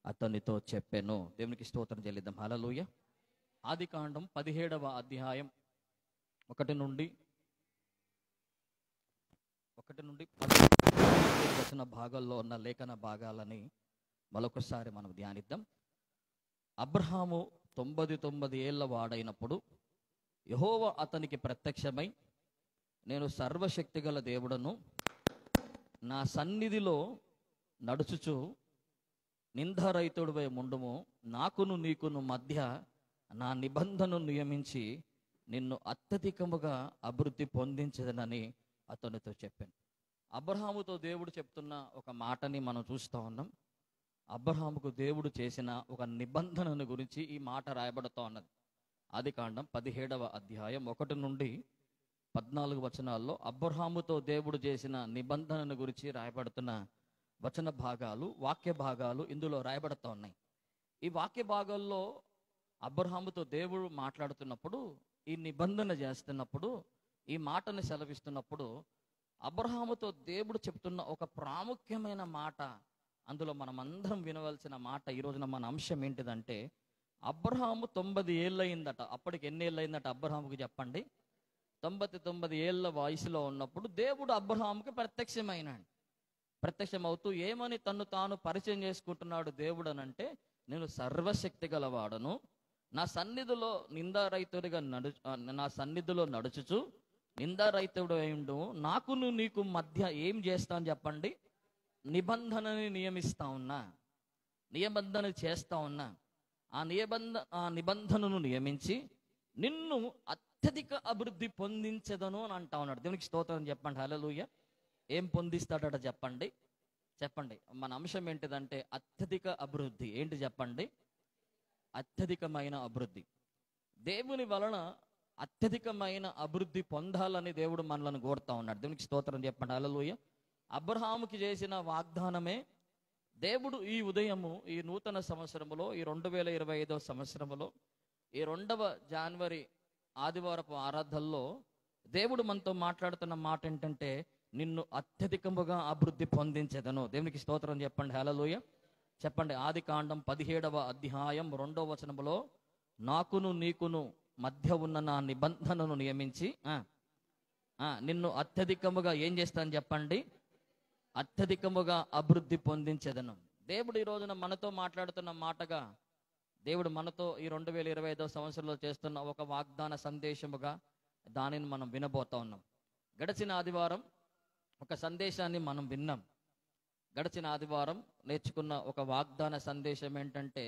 అతనితో చెప్పెను. దేవునికి స్తోత్రం చెల్లిద్దాం. హల్లెలూయా. ఆదికాండం 17వ అధ్యాయం 1 నుండి 11 వచన భాగాల్లో ఉన్న లేఖన భాగాలని మరొకసారి మనం ధ్యానిద్దాం. అబ్రహాము 99 ఏళ్ల వాడైనప్పుడు యెహోవా అతనికి ప్రత్యక్షమై, నేను సర్వశక్తిగల దేవుడను, నా సన్నిధిలో నడుచుచు నిందారహితుడివై ఉండుము, నాకును నీకును మధ్య నా నిబంధనను నియమించి నిన్ను అత్యధికముగా అభివృద్ధి పొందించదనని అతనితో చెప్పాను. అబ్రహాముతో దేవుడు చెప్తున్న ఒక మాటని మనం చూస్తూ ఉన్నాం. అబ్రహాముకు దేవుడు చేసిన ఒక నిబంధనను గురించి ఈ మాట రాయబడుతూ ఉన్నది. ఆదికాండం 17వ అధ్యాయం 1 నుండి 14 వచనాల్లో అబ్రహాముతో దేవుడు చేసిన నిబంధనను గురించి రాయబడుతున్న వచన భాగాలు, వాక్య భాగాలు ఇందులో రాయబడుతూ ఉన్నాయి. ఈ వాక్య భాగాల్లో అబ్రహాముతో దేవుడు మాట్లాడుతున్నప్పుడు, ఈ నిబంధన చేస్తున్నప్పుడు, ఈ మాటను సెలవిస్తున్నప్పుడు అబ్రహాముతో దేవుడు చెప్తున్న ఒక ప్రాముఖ్యమైన మాట, అందులో మనం అందరం వినవలసిన మాట. ఈ రోజున మన అంశం ఏంటిదంటే, అబ్రహాము 90 ఏళ్ళు అయిందట. అప్పటికి ఎన్ని ఏళ్ళు అయిందట అబ్రహాముకి చెప్పండి? 99 ఏళ్ళ వయసులో ఉన్నప్పుడు దేవుడు అబ్రహాముకి ప్రత్యక్షమైనాడు. ప్రత్యక్షమవుతూ ఏమని తన్ను తాను పరిచయం చేసుకుంటున్నాడు దేవుడు అనంటే, నేను సర్వశక్తి గలవాడను, నా సన్నిధిలో నడుచుచు నిందారహితుడు అయిండు, నాకును నీకు మధ్య ఏం చేస్తాను చెప్పండి? నిబంధనని నియమిస్తా ఉన్నా, నిబంధన చేస్తా ఉన్నా. ఆ నిబంధనను నియమించి నిన్ను అత్యధిక అభివృద్ధి పొందించదను అని అంటా ఉన్నాడు. దేవునికి స్తోత్రం చెప్పండి. హల్లెలూయా. ఏం పొందిస్తాడట చెప్పండి? చెప్పండి. మన అంశం ఏంటిదంటే అత్యధిక అభివృద్ధి. ఏంటి చెప్పండి? అత్యధికమైన అభివృద్ధి. దేవుని వలన అత్యధికమైన అభివృద్ధి పొందాలని దేవుడు మనలను కోరుతా ఉన్నాడు. దేవునికి స్తోత్రం చెప్పండి. హల్లెలూయా. అబ్రహాముకి చేసిన వాగ్దానమే దేవుడు ఈ ఉదయము, ఈ నూతన సంవత్సరములో, ఈ 2025వ సంవత్సరములో, ఈ 2వ జనవరి ఆదివారపు ఆరాధనలో దేవుడు మనతో మాట్లాడుతున్న మాట ఏంటంటే, నిన్ను అత్యధికముగా అభివృద్ధి పొందించదను. దేవునికి స్తోత్రం చెప్పండి. హల్లెలూయా. చెప్పండి. ఆదికాండం 17వ అధ్యాయం 2వ వచనములో, నాకును నీకును మధ్య ఉన్న నా నిబంధనను నియమించి నిన్ను అత్యధికముగా ఏం చేస్తాను చెప్పండి? అత్యధికముగా అభివృద్ధి పొందించదను. దేవుడు ఈ రోజున మనతో మాట్లాడుతున్న మాటగా, దేవుడు మనతో ఈ 2025వ సంవత్సరంలో చేస్తున్న ఒక వాగ్దాన సందేశముగా దానిని మనం వినబోతా ఉన్నాం. గడిచిన ఆదివారం ఒక సందేశాన్ని మనం విన్నాం. గడిచిన ఆదివారం నేర్చుకున్న ఒక వాగ్దాన సందేశం ఏంటంటే,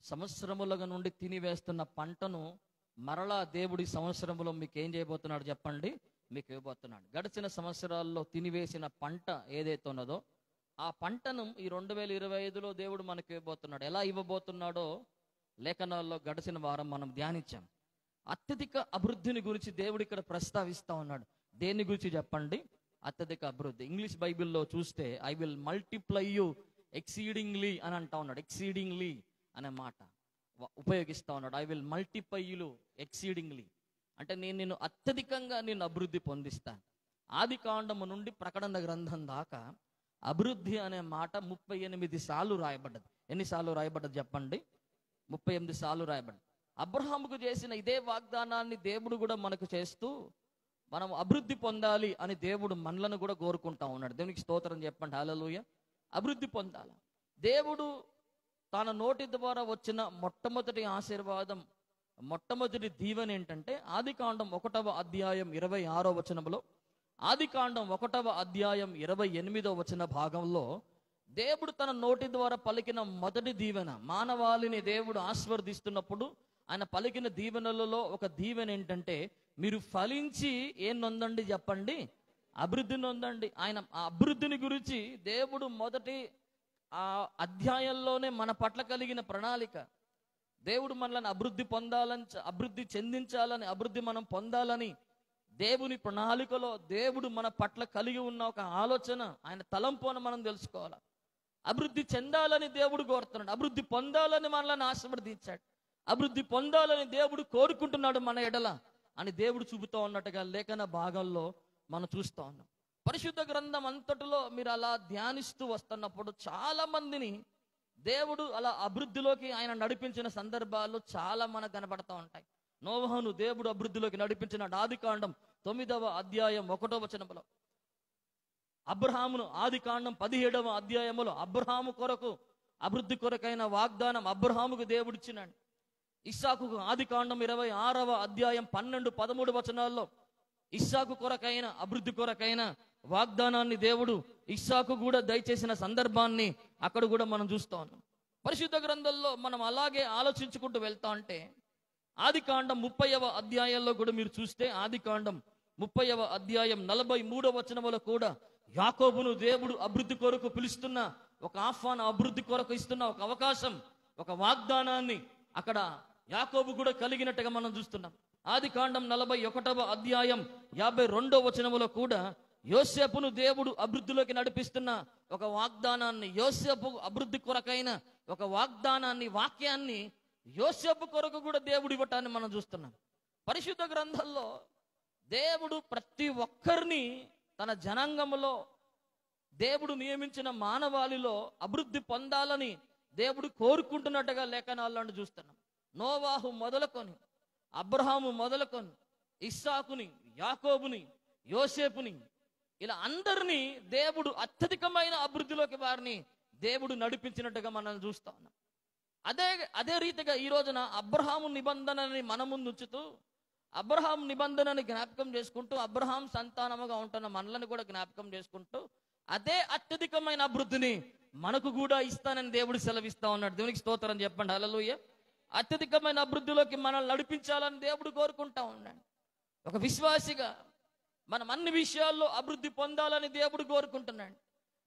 సంవత్సరముల నుండి తినివేస్తున్న పంటను మరలా దేవుడి సంవత్సరంలో మీకు ఏం చేయబోతున్నాడు చెప్పండి? మీకు ఇవ్వబోతున్నాడు. గడిచిన సంవత్సరాల్లో తినివేసిన పంట ఏదైతే ఉన్నదో ఆ పంటను ఈ 2025లో దేవుడు మనకు ఇవ్వబోతున్నాడు. ఎలా ఇవ్వబోతున్నాడో లేఖనాల్లో గడిచిన వారం మనం ధ్యానించాం. అత్యధిక అభివృద్ధిని గురించి దేవుడు ఇక్కడ ప్రస్తావిస్తా ఉన్నాడు. దేని గురించి చెప్పండి? అత్యధిక అభివృద్ధి. ఇంగ్లీష్ బైబిల్లో చూస్తే I will multiply you exceedingly అని అంటా ఉన్నాడు. ఎక్సీడింగ్లీ అనే మాట ఉపయోగిస్తా ఉన్నాడు. I will multiply you exceedingly అంటే నేను నిన్ను అత్యధికంగా నిన్ను అభివృద్ధి పొందిస్తాను. ఆది కాండము నుండి ప్రకటన గ్రంథం దాకా అభివృద్ధి అనే మాట 38 సార్లు రాయబడ్డది. ఎన్నిసార్లు రాయబడ్డది చెప్పండి? 38 సార్లు రాయబడ్డది. అబ్రహాముకు చేసిన ఇదే వాగ్దానాన్ని దేవుడు కూడా మనకు చేస్తూ, మనం అభివృద్ధి పొందాలి అని దేవుడు మనలను కూడా కోరుకుంటా ఉన్నాడు. దేవునికి స్తోత్రం చెప్పండి. హల్లెలూయా. అభివృద్ధి పొందాలి. దేవుడు తన నోటి ద్వారా వచ్చిన మొట్టమొదటి ఆశీర్వాదం, మొట్టమొదటి దీవెన ఏంటంటే, ఆదికాండం 1వ అధ్యాయం 26వ వచనంలో, ఆదికాండం 1వ అధ్యాయం 28వ వచన భాగంలో దేవుడు తన నోటి ద్వారా పలికిన మొదటి దీవెన, మానవాళిని దేవుడు ఆశీర్వదిస్తున్నప్పుడు ఆయన పలికిన దీవెనలలో ఒక దీవెన ఏంటంటే, మీరు ఫలించి ఏం నొందండి చెప్పండి? అభివృద్ధి నొందండి. ఆయన ఆ అభివృద్ధిని గురించి దేవుడు మొదటి ఆ అధ్యాయంలోనే మన పట్ల కలిగిన ప్రణాళిక, దేవుడు మనల్ని అభివృద్ధి పొందాలని, అభివృద్ధి చెందించాలని, అభివృద్ధి మనం పొందాలని దేవుని ప్రణాళికలో దేవుడు మన పట్ల కలిగి ఉన్న ఒక ఆలోచన, ఆయన తలంపును మనం తెలుసుకోవాలి. అభివృద్ధి చెందాలని దేవుడు కోరుతున్నాడు. అభివృద్ధి పొందాలని మనల్ని ఆశీర్వదించాడు. అభివృద్ధి పొందాలని దేవుడు కోరుకుంటున్నాడు మన ఎడల అని దేవుడు చూపుతూ ఉన్నట్టుగా లేఖన భాగంలో మనం చూస్తూ ఉన్నాం. పరిశుద్ధ గ్రంథం అంతటిలో మీరు అలా ధ్యానిస్తూ వస్తున్నప్పుడు చాలా మందిని దేవుడు అలా అభివృద్ధిలోకి ఆయన నడిపించిన సందర్భాలు చాలా మనకు కనపడతా ఉంటాయి. నోవహును దేవుడు అభివృద్ధిలోకి నడిపించిన ఆదికాండం 9వ అధ్యాయం 1వ వచనంలో, అబ్రహామును ఆదికాండం 17వ అధ్యాయములో అబ్రహాము కొరకు అభివృద్ధి కొరకైన వాగ్దానం అబ్రహాముకు దేవుడిచ్చినాడు. ఇస్సాకుకు ఆదికాండం 26వ అధ్యాయం 12, 13 వచనాల్లో ఇస్సాకు కొరకైన అభివృద్ధి కొరకైన వాగ్దానాన్ని దేవుడు ఇస్సాకు కూడా దయచేసిన సందర్భాన్ని అక్కడ కూడా మనం చూస్తా ఉన్నాం. పరిశుద్ధ గ్రంథంలో మనం అలాగే ఆలోచించుకుంటూ వెళ్తా ఉంటే ఆదికాండం 30వ అధ్యాయంలో కూడా మీరు చూస్తే ఆదికాండం 30వ అధ్యాయం 43వ వచనములో కూడా యాకోబును దేవుడు అభివృద్ధి కొరకు పిలుస్తున్న ఒక ఆహ్వానం, అభివృద్ధి కొరకు ఇస్తున్న ఒక అవకాశం, ఒక వాగ్దానాన్ని అక్కడ యాకోబు కూడా కలిగినట్టుగా మనం చూస్తున్నాం. ఆదికాండం 41వ అధ్యాయం 52వ వచనములో కూడా యోసేపును దేవుడు అభివృద్ధిలోకి నడిపిస్తున్న ఒక వాగ్దానాన్ని, యోసేపు అభివృద్ధి కొరకైన ఒక వాగ్దానాన్ని, వాక్యాన్ని యోసేపు కొరకు కూడా దేవుడు ఇవ్వటాన్ని మనం చూస్తున్నాం. పరిశుద్ధ గ్రంథంలో దేవుడు ప్రతి ఒక్కరిని తన జనాంగములో దేవుడు నియమించిన మానవాళిలో అభివృద్ధి పొందాలని దేవుడు కోరుకుంటున్నట్టుగా లేఖనాలను చూస్తున్నాం. నోవాహు మొదలుకొని, అబ్రహాము మొదలుకొని, ఇస్సాకుని, యాకోబుని, యోసేపుని, ఇలా అందరినీ దేవుడు అత్యధికమైన అభివృద్ధిలోకి వారిని దేవుడు నడిపించినట్టుగా మనం చూస్తా ఉన్నాం. అదే రీతిగా ఈ రోజున అబ్రహాము నిబంధనని మన ముందు ఉంచుతూ, అబ్రహాం నిబంధనని జ్ఞాపకం చేసుకుంటూ, అబ్రహాం సంతానముగా ఉంటున్న మనల్ని కూడా జ్ఞాపకం చేసుకుంటూ అదే అత్యధికమైన అభివృద్ధిని మనకు కూడా ఇస్తానని దేవుడు సెలవిస్తా ఉన్నాడు. దేవునికి స్తోత్రం చెప్పండి, హల్లెలూయా. అత్యధికమైన అభివృద్ధిలోకి మనల్ని నడిపించాలని దేవుడు కోరుకుంటా ఉన్నాడు. ఒక విశ్వాసిగా మనం అన్ని విషయాల్లో అభివృద్ధి పొందాలని దేవుడు కోరుకుంటున్నాడు.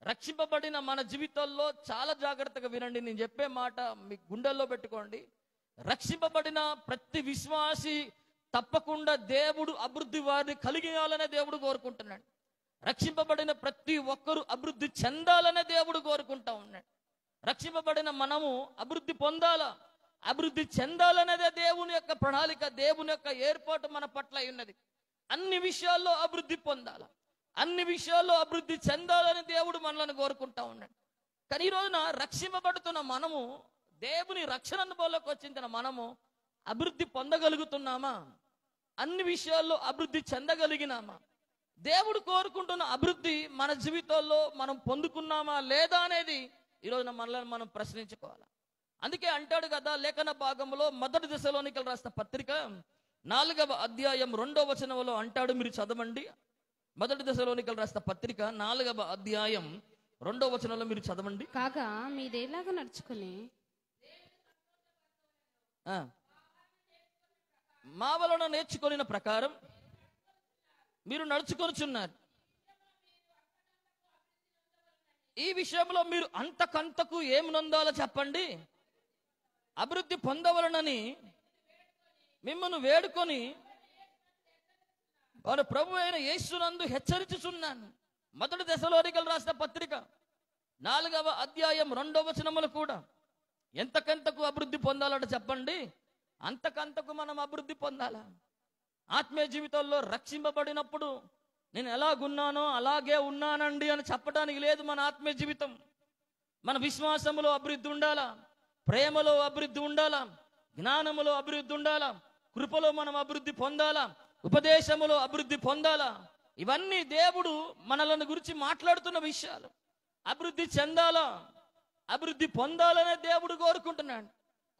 రక్షింపబడిన మన జీవితాల్లో చాలా జాగ్రత్తగా వినండి, నేను చెప్పే మాట మీ గుండెల్లో పెట్టుకోండి. రక్షింపబడిన ప్రతి విశ్వాసి తప్పకుండా దేవుడు అభివృద్ధి వారిని కలిగియాలనే దేవుడు కోరుకుంటున్నాడు. రక్షింపబడిన ప్రతి ఒక్కరూ అభివృద్ధి చెందాలనే దేవుడు కోరుకుంటా ఉన్నాడు. రక్షింపబడిన మనము అభివృద్ధి పొందాలా, అభివృద్ధి చెందాలనేదే దేవుని యొక్క ప్రణాళిక, దేవుని యొక్క ఏర్పాటు మన పట్ల ఉన్నది. అన్ని విషయాల్లో అభివృద్ధి పొందాలా, అన్ని విషయాల్లో అభివృద్ధి చెందాలని దేవుడు మనల్ని కోరుకుంటా ఉన్నాడు. కానీ ఈ రోజున రక్షింపబడుతున్న మనము, దేవుని రక్షణ అనుభవంలోకి వచ్చిన మనము అభివృద్ధి పొందగలుగుతున్నామా? అన్ని విషయాల్లో అభివృద్ధి చెందగలిగినామా? దేవుడు కోరుకుంటున్న అభివృద్ధి మన జీవితాల్లో మనం పొందుకున్నామా లేదా అనేది ఈరోజున మనల్ని మనం ప్రశ్నించుకోవాలి. అందుకే అంటాడు కదా లేఖన భాగంలో 1 దశలోనికలు రాసిన పత్రిక 4వ అధ్యాయం 2వ వచనంలో అంటాడు, మీరు చదవండి. 1 దశలోనికలు రాసిన పత్రిక 4వ అధ్యాయం 2వ వచనంలో మీరు చదవండి. కాగా మీరేలాగా నడుచుకుని మా వలన నేర్చుకొనిన ప్రకారం మీరు నడుచుకొనుచున్నారు. ఈ విషయంలో మీరు అంతకంతకు ఏం నొందాలో చెప్పండి. అభివృద్ధి పొందవలనని మిమ్మల్ని వేడుకొని వారు ప్రభు అయిన యేసునందు హెచ్చరించుచున్నాను. 1 దశలోనికలు రాసిన పత్రిక 4వ అధ్యాయం 2వ వచనములు కూడా ఎంతకంతకు అభివృద్ధి పొందాలంటే చెప్పండి, అంతకంతకు మనం అభివృద్ధి పొందాలా. ఆత్మీయ జీవితంలో రక్షింపబడినప్పుడు నేను ఎలాగున్నానో అలాగే ఉన్నానండి అని చెప్పడానికి లేదు. మన ఆత్మీయ జీవితం, మన విశ్వాసములో అభివృద్ధి ఉండాలా, ప్రేమలో అభివృద్ధి ఉండాలా, జ్ఞానములో అభివృద్ధి ఉండాలా, కృపలో మనం అభివృద్ధి పొందాలా, ఉపదేశములో అభివృద్ధి పొందాలా. ఇవన్నీ దేవుడు మనలను గురించి మాట్లాడుతున్న విషయాలు. అభివృద్ధి చెందాలా, అభివృద్ధి పొందాలనే దేవుడు కోరుకుంటున్నాడు.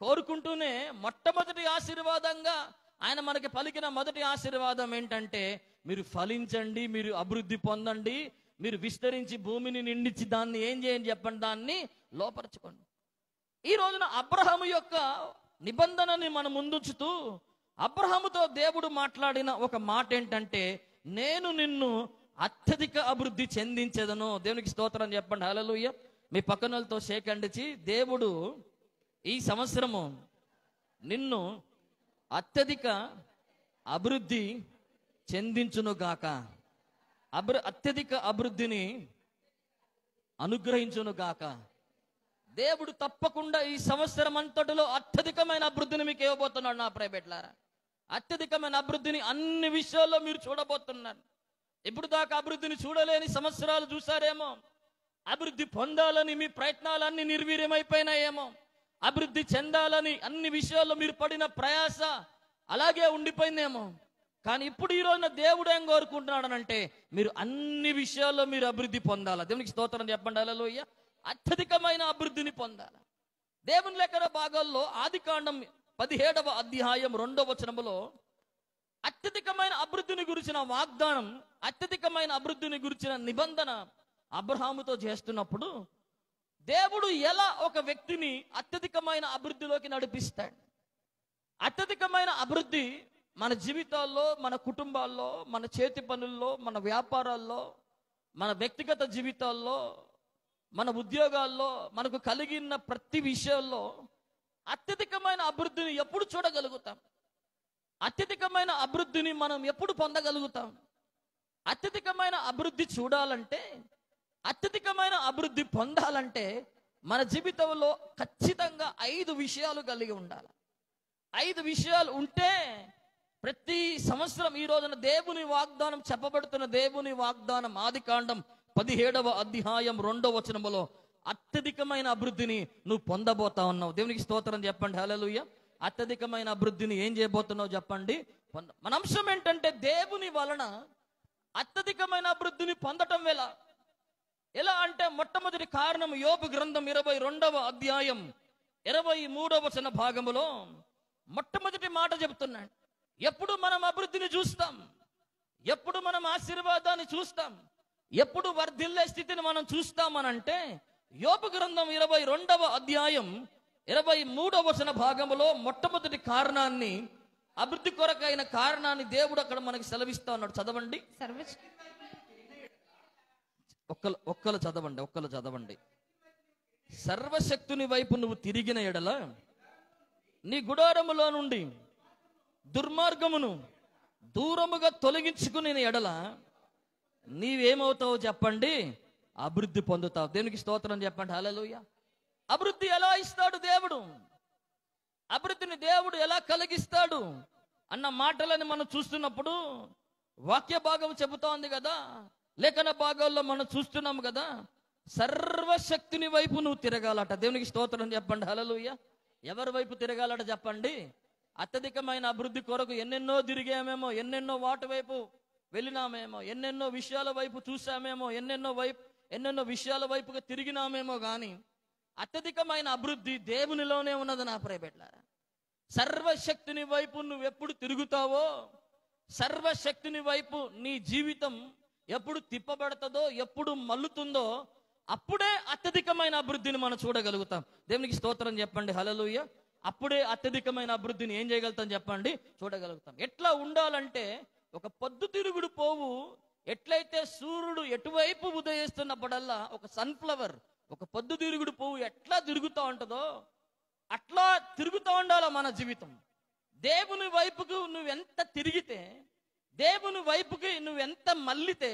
కోరుకుంటూనే మొట్టమొదటి ఆశీర్వాదంగా ఆయన మనకి పలికిన మొదటి ఆశీర్వాదం ఏంటంటే, మీరు ఫలించండి, మీరు అభివృద్ధి పొందండి, మీరు విస్తరించి భూమిని నిండించి దాన్ని ఏం చేయండి చెప్పండి, దాన్ని లోపరచుకోండి. ఈ రోజున అబ్రహాము యొక్క నిబంధనని మనం ముందుంచుతూ అబ్రహాముతో దేవుడు మాట్లాడిన ఒక మాట ఏంటంటే, నేను నిన్ను అత్యధిక అభివృద్ధి చెందించేదను. దేవునికి స్తోత్రం చెప్పండి, హల్లెలూయా. మీ పక్కనలతో షేకండిచి, దేవుడు ఈ సంవత్సరము నిన్ను అత్యధిక అభివృద్ధి చెందించునుగాక, అత్యధిక అభివృద్ధిని అనుగ్రహించునుగాక. దేవుడు తప్పకుండా ఈ సంవత్సరం అంతటిలో అత్యధికమైన అభివృద్ధిని మీకు ఇవ్వబోతున్నాడు నా ప్రైవేట్లారా. అత్యధికమైన అభివృద్ధిని అన్ని విషయాల్లో మీరు చూడబోతున్నారు. ఇప్పుడు దాకా అభివృద్ధిని చూడలేని సంవత్సరాలు చూసారేమో, అభివృద్ధి పొందాలని మీ ప్రయత్నాలన్నీ నిర్వీర్యమైపోయినాయేమో, అభివృద్ధి చెందాలని అన్ని విషయాల్లో మీరు పడిన ప్రయాస అలాగే ఉండిపోయిందేమో. కానీ ఇప్పుడు ఈ రోజున దేవుడు ఏం కోరుకుంటున్నాడనంటే మీరు అన్ని విషయాల్లో మీరు అభివృద్ధి పొందాలి. దేవునికి స్తోత్రం చెప్పండి. హల్లెలూయా. అత్యధికమైన అభివృద్ధిని పొందాలి. దేవుని లేఖన భాగాల్లో ఆదికాండం 17వ అధ్యాయం 2వ వచనములో అత్యధికమైన అభివృద్ధిని గురించిన వాగ్దానం, అత్యధికమైన అభివృద్ధిని గురించిన నిబంధన అబ్రహాముతో చేస్తున్నప్పుడు దేవుడు ఎలా ఒక వ్యక్తిని అత్యధికమైన అభివృద్ధిలోకి నడిపిస్తాడు. అత్యధికమైన అభివృద్ధి మన జీవితాల్లో, మన కుటుంబాల్లో, మన చేతి పనుల్లో, మన వ్యాపారాల్లో, మన వ్యక్తిగత జీవితాల్లో, మన ఉద్యోగాల్లో, మనకు కలిగిన ప్రతి విషయాల్లో అత్యధికమైన అభివృద్ధిని ఎప్పుడు చూడగలుగుతాం? అత్యధికమైన అభివృద్ధిని మనం ఎప్పుడు పొందగలుగుతాం? అత్యధికమైన అభివృద్ధి చూడాలంటే, అత్యధికమైన అభివృద్ధి పొందాలంటే మన జీవితంలో ఖచ్చితంగా 5 విషయాలు కలిగి ఉండాలి. 5 విషయాలు ఉంటే ప్రతి సంవత్సరం ఈ రోజున దేవుని వాగ్దానం చెప్పబడుతున్న దేవుని వాగ్దానం ఆదికాండం 17వ అధ్యాయం 2వ వచనములో అత్యధికమైన అభివృద్ధిని నువ్వు పొందబోతా ఉన్నావు. దేవునికి స్తోత్రం చెప్పండి. హల్లెలూయా. అత్యధికమైన అభివృద్ధిని ఏం చేయబోతున్నావు చెప్పండి. మన అంశం ఏంటంటే దేవుని వలన అత్యధికమైన అభివృద్ధిని పొందటం ఎలా అంటే మొట్టమొదటి కారణం యోబు గ్రంథం 22వ అధ్యాయం 23వ వచన భాగములో మొట్టమొదటి మాట చెబుతున్నాడు. ఎప్పుడు మనం అభివృద్ధిని చూస్తాం, ఎప్పుడు మనం ఆశీర్వాదాన్ని చూస్తాం, ఎప్పుడు వర్ధిల్లే స్థితిని మనం చూస్తామనంటే యోబు గ్రంథం 22వ అధ్యాయం 23వ వచన భాగములో మొట్టమొదటి కారణాన్ని, అభివృద్ధి కొరకైన కారణాన్ని దేవుడు అక్కడ మనకి సెలవిస్తా ఉన్నాడు. చదవండి. ఒక్కలు చదవండి. సర్వశక్తుని వైపు నువ్వు తిరిగిన ఎడల నీ గుడారములో నుండి దుర్మార్గమును దూరముగా తొలగించుకునే ఎడల నీవేమవుతావు చెప్పండి? అభివృద్ధి పొందుతావు. దేవునికి స్తోత్రం చెప్పండి. హల్లెలూయా. అభివృద్ధి ఎలా ఇస్తాడు దేవుడు? అభివృద్ధిని దేవుడు ఎలా కలిగిస్తాడు అన్న మాటలని మనం చూస్తున్నప్పుడు వాక్య భాగం చెబుతా ఉంది కదా, లేఖన భాగాల్లో మనం చూస్తున్నాము కదా, సర్వశక్తిని వైపు నువ్వు తిరగాలట. దేవునికి స్తోత్రం చెప్పండి. హల్లెలూయా. ఎవరి వైపు తిరగాలట చెప్పండి? అత్యధికమైన అభివృద్ధి కొరకు ఎన్నెన్నో తిరిగామేమో, ఎన్నెన్నో వాటి వైపు వెళ్ళినామేమో, ఎన్నెన్నో విషయాల వైపు చూసామేమో, ఎన్నెన్నో విషయాల వైపుగా తిరిగినామేమో, కానీ అత్యధికమైన అభివృద్ధి దేవునిలోనే ఉన్నది నా ప్రియబిడ్డలారా. సర్వశక్తిని వైపు నువ్వు ఎప్పుడు తిరుగుతావో, సర్వశక్తిని వైపు నీ జీవితం ఎప్పుడు తిప్పబడుతుందో, ఎప్పుడు మల్లుతుందో, అప్పుడే అత్యధికమైన అభివృద్ధిని మనం చూడగలుగుతాం. దేవునికి స్తోత్రం చెప్పండి. హల్లెలూయా. అప్పుడే అత్యధికమైన అభివృద్ధిని ఏం చేయగలుగుతాం చెప్పండి? చూడగలుగుతాం. ఎట్లా ఉండాలంటే, ఒక పొద్దుతిరుగుడు పోవు ఎట్లయితే సూర్యుడు ఎటువైపు ఉదయిస్తున్నప్పుడల్లా ఒక సన్ఫ్లవర్, ఒక పొద్దుతిరుగుడు పువ్వు ఎట్లా తిరుగుతూ ఉంటుందో అట్లా తిరుగుతూ ఉండాలి మన జీవితం. దేవుని వైపుకు నువ్వెంత తిరిగితే, దేవుని వైపుకి నువ్వెంత మళ్ళితే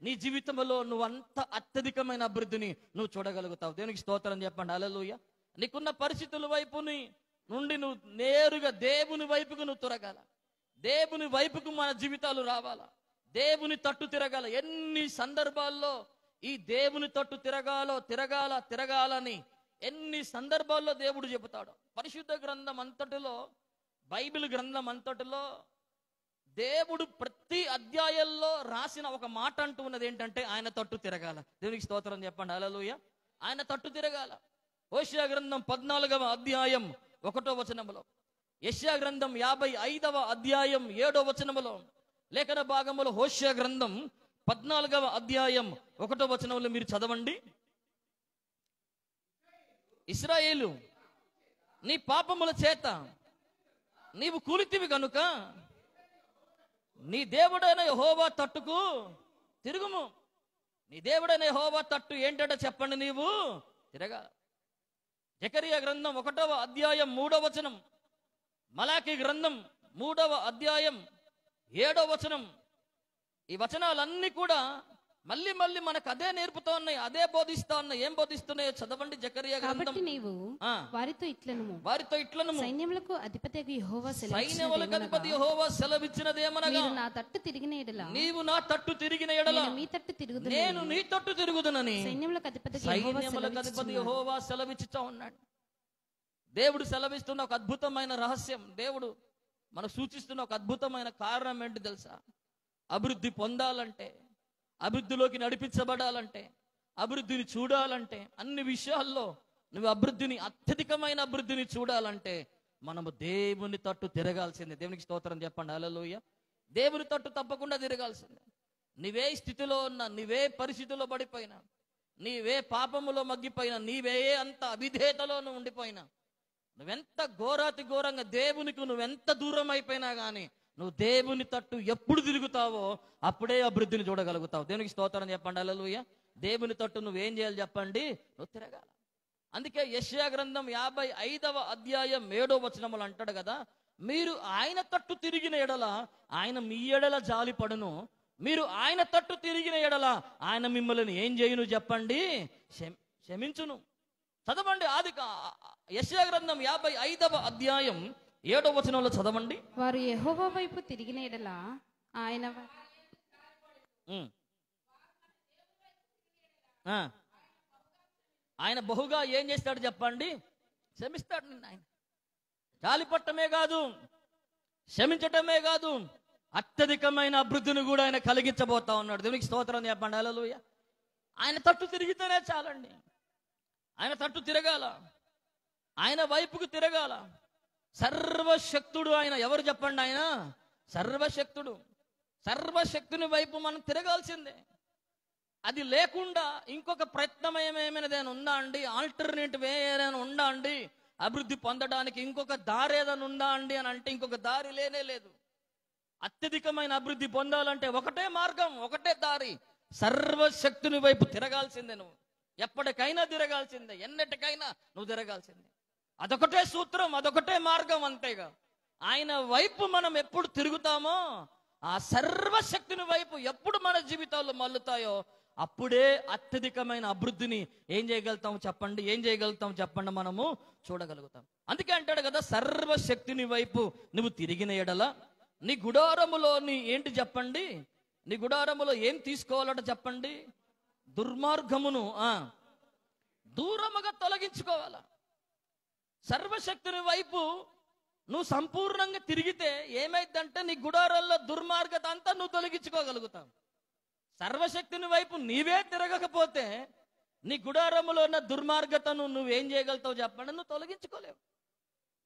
నీ జీవితంలో నువ్వంత అత్యధికమైన అభివృద్ధిని నువ్వు చూడగలుగుతావు. దేవునికి స్తోత్రం చెప్పండి. హల్లెలూయా. నీకున్న పరిస్థితుల వైపు నుండి నువ్వు నేరుగా దేవుని వైపుకు నువ్వు తిరగాల. దేవుని వైపుకు మన జీవితాలు రావాలా. దేవుని తట్టు తిరగాల. ఎన్ని సందర్భాల్లో ఈ దేవుని తట్టు తిరగాలని ఎన్ని సందర్భాల్లో దేవుడు చెబుతాడు. పరిశుద్ధ గ్రంథం అంతటిలో, బైబిల్ గ్రంథం అంతటిలో దేవుడు ప్రతి అధ్యాయంలో రాసిన ఒక మాట అంటూ ఉన్నది ఏంటంటే ఆయన తట్టు తిరగాల. దేవునికి స్తోత్రం చెప్పండి. హల్లెలూయా. ఆయన తట్టు తిరగాల. హోషేయ గ్రంథం 14వ అధ్యాయం 1వ వచనములో, యెషయా గ్రంథం 55వ అధ్యాయం 7వ వచనములో, లేఖన భాగములో హోషేయ గ్రంథం 14వ అధ్యాయం 1వ వచనంలో మీరు చదవండి. ఇశ్రాయేలు, నీ పాపముల చేత నీవు కూలితివి గనుక నీ దేవుడైన యెహోవా తట్టుకు తిరుగుము. నీ దేవుడైన యెహోవా తట్టు ఏంటంటే చెప్పండి, నీవు తిరగాల. జకరియా గ్రంథం 1వ అధ్యాయం 3వ వచనం, మలాకి గ్రంథం 3వ అధ్యాయం 7వ వచనం, ఈ వచనాలన్నీ కూడా మళ్ళీ మళ్ళీ మనకు అదే నేర్పుతా ఉన్నాయి, అదే బోధిస్తా ఉన్నాయి. ఏం బోధిస్తున్నాయో చదవండి. జకరియా గ్రంథం. కాబట్టి నీవు వారితో ఇట్లను సైన్యములకు అధిపతి యెహోవా సైన్యములకు అధిపతి యెహోవా సెలవిచ్చినదేమనగా, మీరు నా తట్టు తిరిగిన ఎడల, నీవు నా తట్టు తిరిగిన ఎడల నేను మీ తట్టు తిరుగుదును, నేను నీ తట్టు తిరుగుదునని సైన్యములకు అధిపతి యెహోవా సెలవిచ్చుతా ఉన్నాడు. దేవుడు సెలవిస్తున్న ఒక అద్భుతమైన రహస్యం, దేవుడు మనకు సూచిస్తున్న ఒక అద్భుతమైన కారణం ఏంటి తెలుసా? అభివృద్ధి పొందాలంటే, అభివృద్ధిలోకి నడిపించబడాలంటే, అభివృద్ధిని చూడాలంటే, అన్ని విషయాల్లో నువ్వు అభివృద్ధిని, అత్యధికమైన అభివృద్ధిని చూడాలంటే మనము దేవుని తట్టు తిరగాల్సిందే. దేవునికి స్తోత్రం చెప్పండి. హల్లెలూయా. దేవుని తట్టు తప్పకుండా తిరగాల్సిందే. నీవే స్థితిలో ఉన్నా, నీవే పరిస్థితుల్లో పడిపోయినా, నీవే పాపములో మగ్గిపోయినా, నీవే అంత అవిధేయతలోనూ ఉండిపోయినా, నువ్వెంత ఘోరాతి ఘోరంగా దేవునికి నువ్వెంత దూరం అయిపోయినా కానీ నువ్వు దేవుని తట్టు ఎప్పుడు తిరుగుతావో అప్పుడే అభివృద్ధిని చూడగలుగుతావు. దేవునికి స్తోత్రం చెప్పండి. హల్లెలూయా. దేవుని తట్టు నువ్వేం చేయాలి చెప్పండి? నువ్వు తిరగాల. అందుకే యెషయా గ్రంథం 55వ అధ్యాయం 7వ వచనములు అంటాడు కదా, మీరు ఆయన తట్టు తిరిగిన ఎడల ఆయన మీ ఎడల జాలి పడును, మీరు ఆయన తట్టు తిరిగిన ఎడల ఆయన మిమ్మల్ని ఏం చేయును చెప్పండి? క్షమించును. చదవండి. యెషయా గ్రంథం 55వ అధ్యాయం 7వ వచనంలో చదవండి. వారు యెహోవా వైపు తిరిగిన ఎడల ఆయన ఆయన బహుగా ఏం చేస్తాడు చెప్పండి? క్షమిస్తాడు నిన్ను. ఆయన జాలిపట్టమే కాదు, క్షమించటమే కాదు, అత్యధికమైన అభివృద్ధిని కూడా ఆయన కలిగించబోతా ఉన్నాడు. దేవునికి స్తోత్రం చెప్పండి. హల్లెలూయా. ఆయన తట్టు తిరిగితేనే చాలండి. ఆయన తట్టు తిరగాల, ఆయన వైపుకు తిరగాల. సర్వశక్తుడు ఆయన. ఎవరు చెప్పండి? ఆయన సర్వశక్తుడు. సర్వశక్తుని వైపు మనం తిరగాల్సిందే. అది లేకుండా ఇంకొక ప్రయత్నం ఏమైనా ఉందా అండి? ఆల్టర్నేటివ్ ఏదైనా ఉందా అండి? అభివృద్ధి పొందడానికి ఇంకొక దారి ఏదైనా ఉందా అండి అని అంటే ఇంకొక దారి లేనే లేదు. అత్యధికమైన అభివృద్ధి పొందాలంటే ఒకటే మార్గం, ఒకటే దారి. సర్వశక్తుని వైపు తిరగాల్సిందే. నువ్వు ఎప్పటికైనా తిరగాల్సిందే, ఎన్నటికైనా నువ్వు తిరగాల్సిందే. అదొకటే సూత్రం, అదొకటే మార్గం, అంతేగా. ఆయన వైపు మనం ఎప్పుడు తిరుగుతామో, ఆ సర్వశక్తిని వైపు ఎప్పుడు మన జీవితాల్లో మల్లుతాయో అప్పుడే అత్యధికమైన అభివృద్ధిని ఏం చేయగలుగుతాం చెప్పండి? ఏం చేయగలుగుతాం చెప్పండి? మనము చూడగలుగుతాం. అందుకే అంటాడు కదా, సర్వశక్తిని వైపు నువ్వు తిరిగిన ఎడల నీ గుడారములో ఏంటి చెప్పండి? నీ గుడారములో ఏం తీసుకోవాలట చెప్పండి? దుర్మార్గమును దూరముగా తొలగించుకోవాలా. సర్వశక్తిని వైపు నువ్వు సంపూర్ణంగా తిరిగితే ఏమైందంటే నీ గుడారాల్లో దుర్మార్గత అంతా నువ్వు తొలగించుకోగలుగుతావు. సర్వశక్తిని వైపు నీవే తిరగకపోతే నీ గుడారములో ఉన్న దుర్మార్గతను నువ్వేం చేయగలుగుతావు చెప్పండి? నువ్వు తొలగించుకోలేవు.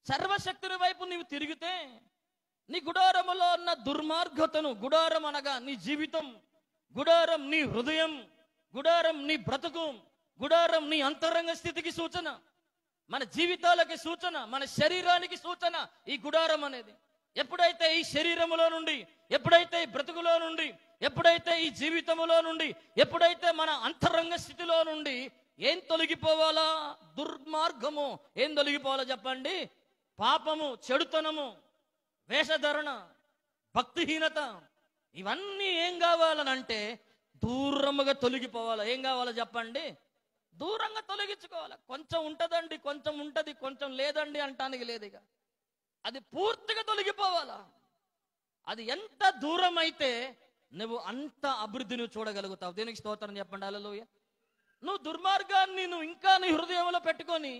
సర్వశక్తిని వైపు నీవు తిరిగితే నీ గుడారములో ఉన్న దుర్మార్గతను, గుడారం అనగా నీ జీవితం, గుడారం నీ హృదయం, గుడారం నీ బ్రతుకు, గుడారం నీ అంతరంగ స్థితికి సూచన, మన జీవితాలకి సూచన, మన శరీరానికి సూచన ఈ గుడారం అనేది. ఎప్పుడైతే ఈ శరీరములో నుండి, ఎప్పుడైతే ఈ బ్రతుకులో నుండి, ఎప్పుడైతే ఈ జీవితములో నుండి, ఎప్పుడైతే మన అంతరంగ స్థితిలో నుండి ఏం తొలగిపోవాలా? దుర్మార్గము. ఏం తొలగిపోవాలో చెప్పండి? పాపము, చెడుతనము, వేషధరణ, భక్తిహీనత, ఇవన్నీ ఏం కావాలనంటే దూరముగా తొలగిపోవాలా. ఏం కావాలో చెప్పండి? దూరంగా తొలగించుకోవాలి. కొంచెం ఉంటదండి, కొంచెం ఉంటది, కొంచెం లేదండి అంటానికి లేదు. ఇక అది పూర్తిగా తొలగిపోవాలా. అది ఎంత దూరం అయితే నువ్వు అంత అభివృద్ధిని చూడగలుగుతావు. దేనికి స్తోత్రం చెప్పండి. హల్లెలూయా. నువ్వు దుర్మార్గాన్ని నువ్వు ఇంకా నీ హృదయంలో పెట్టుకొని,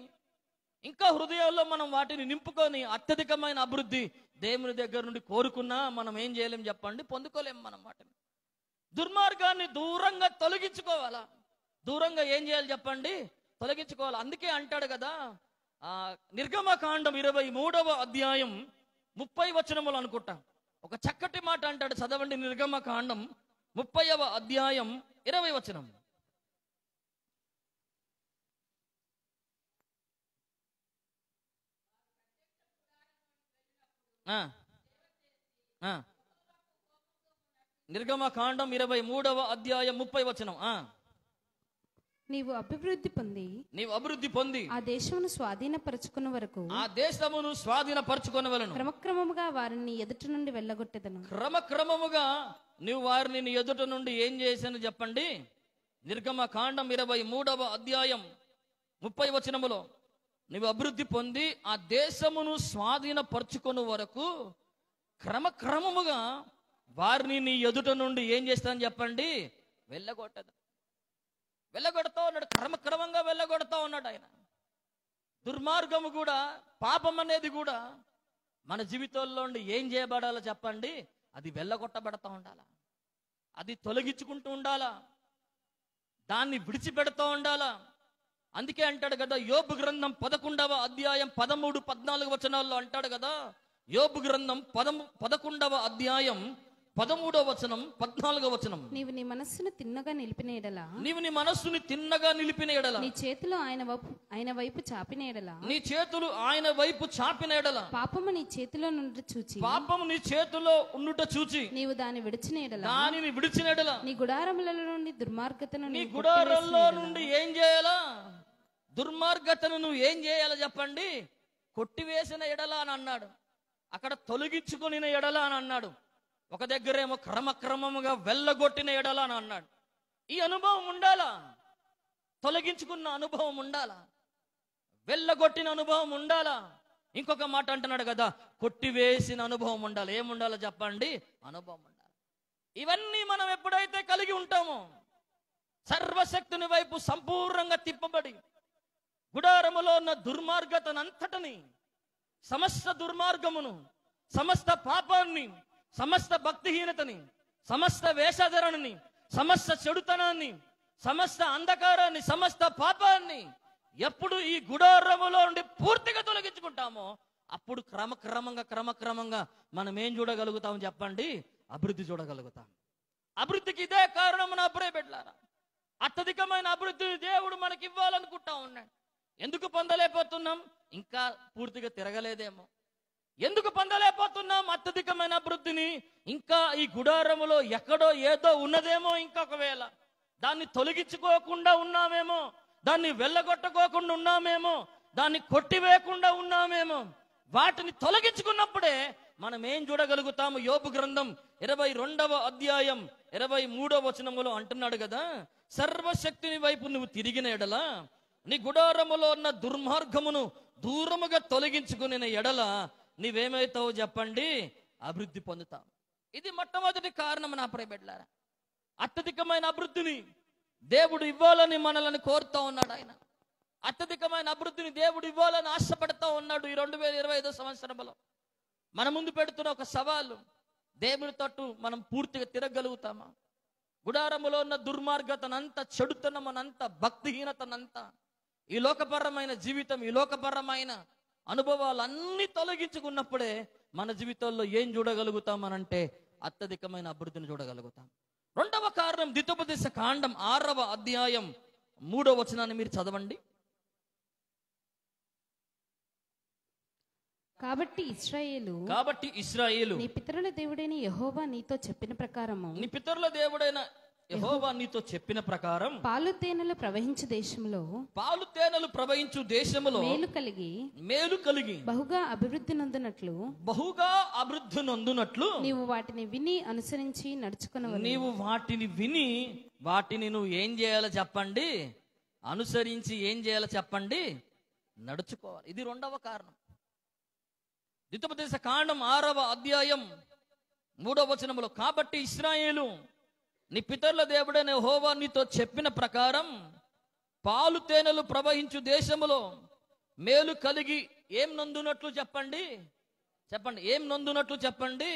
ఇంకా హృదయంలో మనం వాటిని నింపుకొని అత్యధికమైన అభివృద్ధి దేవుని దగ్గర నుండి కోరుకున్నా మనం ఏం చేయలేం చెప్పండి? పొందుకోలేం మనం వాటిని. దుర్మార్గాన్ని దూరంగా తొలగించుకోవాలా. దూరంగా ఏం చేయాలి చెప్పండి? తొలగించుకోవాలి. అందుకే అంటాడు కదా, నిర్గమకాండం 23వ అధ్యాయం 30 వచనములు అనుకుంటా, ఒక చక్కటి మాట అంటాడు. చదవండి. నిర్గమకాండం 30వ అధ్యాయం 20 వచనం. నిర్గమకాండం 23వ అధ్యాయం 30 వచనం. నీవు అభివృద్ధి పొంది ఆ దేశమును స్వాధీనపరచుకున్న క్రమక్రమముగా వారిని ఎదుట నుండి వెళ్ళగొట్టెదను. క్రమక్రమముగా నువ్వు వారిని ఎదుట నుండి ఏం చేశాను చెప్పండి. నిర్గమకాండం 23వ అధ్యాయం 30 వచనములో నువ్వు అభివృద్ధి పొంది ఆ దేశమును స్వాధీనపరచుకున్న వరకు క్రమక్రమముగా వారిని నీ ఎదుట నుండి ఏం చేస్తాను చెప్పండి, వెళ్ళగొడతా ఉన్నాడు. క్రమక్రమంగా వెళ్ళగొడతా ఉన్నాడు ఆయన. దుర్మార్గము కూడా, పాపం అనేది కూడా మన జీవితంలో ఏం చేయబడాలో చెప్పండి, అది వెళ్ళగొట్టబడతా ఉండాలా, అది తొలగించుకుంటూ ఉండాలా, దాన్ని విడిచిపెడతా ఉండాలా. అందుకే అంటాడు కదా యోబు గ్రంథం 11వ అధ్యాయం 13, 14 వచనాల్లో అంటాడు కదా. యోబు గ్రంథం 11వ అధ్యాయం 13వ వచనం 14వ వచనం. నీవు నీ మనస్సును తిన్నగా నిలిపిన ఎడలా, నీ చేతులు ఆయన వైపు చాపిన ఎడలా, పాపము నీ చేతిలో ఉండుట చూచి నీవు దాన్ని విడిచిన ఎడలా, నీ గుడారములలో నుండి ఏం చేయాలా, దుర్మార్గతను నువ్వు ఏం చేయాలో చెప్పండి, కొట్టివేసిన ఎడలా అని అన్నాడు. అక్కడ తొలగించుకుని ఎడలా అని అన్నాడు. ఒక దగ్గరేమో క్రమక్రమముగా వెళ్ళగొట్టిన ఎడలా అని అన్నాడు. ఈ అనుభవం ఉండాలా, తొలగించుకున్న అనుభవం ఉండాలా, వెళ్ళగొట్టిన అనుభవం ఉండాలా. ఇంకొక మాట అంటున్నాడు కదా, కొట్టివేసిన అనుభవం ఉండాలి. ఏముండాలో చెప్పండి, అనుభవం ఉండాలి. ఇవన్నీ మనం ఎప్పుడైతే కలిగి ఉంటామో, సర్వశక్తుని వైపు సంపూర్ణంగా తిప్పబడి గుడారములో ఉన్న దుర్మార్గతనంతటిని, సమస్త దుర్మార్గమును, సమస్త పాపాన్ని, సమస్త భక్తిహీనతని, సమస్త వేషధరణని, సమస్త చెడుతనాన్ని, సమస్త అంధకారాన్ని, సమస్త పాపాన్ని ఎప్పుడు ఈ గుడారములో నుండి పూర్తిగా తొలగించుకుంటామో అప్పుడు క్రమక్రమంగా మనం ఏం చూడగలుగుతాం చెప్పండి, అభివృద్ధి చూడగలుగుతాం. అభివృద్ధికి ఇదే కారణం. నా ప్రియ బిడ్డలారా, అత్యధికమైన అభివృద్ధిని దేవుడు మనకి ఇవ్వాలనుకుంటా ఉన్నాడు. ఎందుకు పొందలేకపోతున్నాం? ఇంకా పూర్తిగా తిరగలేదేమో. ఎందుకు పొందలేకపోతున్నాం అత్యధికమైన అభివృద్ధిని? ఇంకా ఈ గుడారములో ఎక్కడో ఏదో ఉన్నదేమో. ఇంకొకవేళ దాన్ని తొలగించుకోకుండా ఉన్నామేమో, దాన్ని వెళ్ళగొట్టుకోకుండా ఉన్నామేమో, దాన్ని కొట్టివేయకుండా ఉన్నామేమో. వాటిని తొలగించుకున్నప్పుడే మనం ఏం చూడగలుగుతాము? యోబు గ్రంథం 22వ అధ్యాయం 23వ వచనములో అంటున్నాడు కదా, సర్వశక్తిని వైపు నువ్వు తిరిగిన ఎడల, నీ గుడారములో ఉన్న దుర్మార్గమును దూరముగా తొలగించుకునే ఎడల నీవేమైతావు చెప్పండి, అభివృద్ధి పొందుతావు. ఇది మొట్టమొదటి కారణం నా ప్రియ బిడ్డలారా. అత్యధికమైన అభివృద్ధిని దేవుడు ఇవ్వాలని మనల్ని కోరుతా ఉన్నాడు. ఆయన అత్యధికమైన అభివృద్ధిని దేవుడు ఇవ్వాలని ఆశపడతా ఉన్నాడు. ఈ 2025 సంవత్సరంలో మన ముందు పెడుతున్న ఒక సవాలు, దేవుడి తట్టు మనం పూర్తిగా తిరగలుగుతామా? గుడారములో ఉన్న దుర్మార్గతనంతా, చెడుతనమనంతా, భక్తిహీనతనంతా, ఈ లోకపరమైన జీవితం, ఈ లోకపరమైన అనుభవాలన్నీ తొలగించుకున్నప్పుడే మన జీవితంలో ఏం చూడగలుగుతామనంటే అత్యధికమైన అభివృద్ధిని చూడగలుగుతాం. రెండవ కారణం, ద్వితోపదేశ కాండం 6వ అధ్యాయం 3వ వచనాన్ని మీరు చదవండి. కాబట్టి ఇశ్రాయేలు నీ పితరుల దేవుడైన యెహోవా నీతో చెప్పిన ప్రకారం పాలు తేనెలు ప్రవహించు దేశములో మేలు కలిగి బహుగా అభివృద్ధి నొందునట్లు నీవు వాటిని విని అనుసరించి నడుచుకునవలెను. నీవు వాటిని విని వాటిని నువ్వు ఏం చేయాలో చెప్పండి, అనుసరించి ఏం చేయాలో చెప్పండి, నడుచుకోవాలి. ఇది రెండవ కారణం. ద్వితోపదేశ కాండం 6వ అధ్యాయం 3వ వచనములో, కాబట్టి ఇశ్రాయేలు నీ పితరుల దేవుడైన యెహోవా నీతో చెప్పిన ప్రకారం పాలు తేనెలు ప్రవహించు దేశములో మేలు కలిగి ఏం నందునట్లు చెప్పండి, ఏం నందునట్లు చెప్పండి,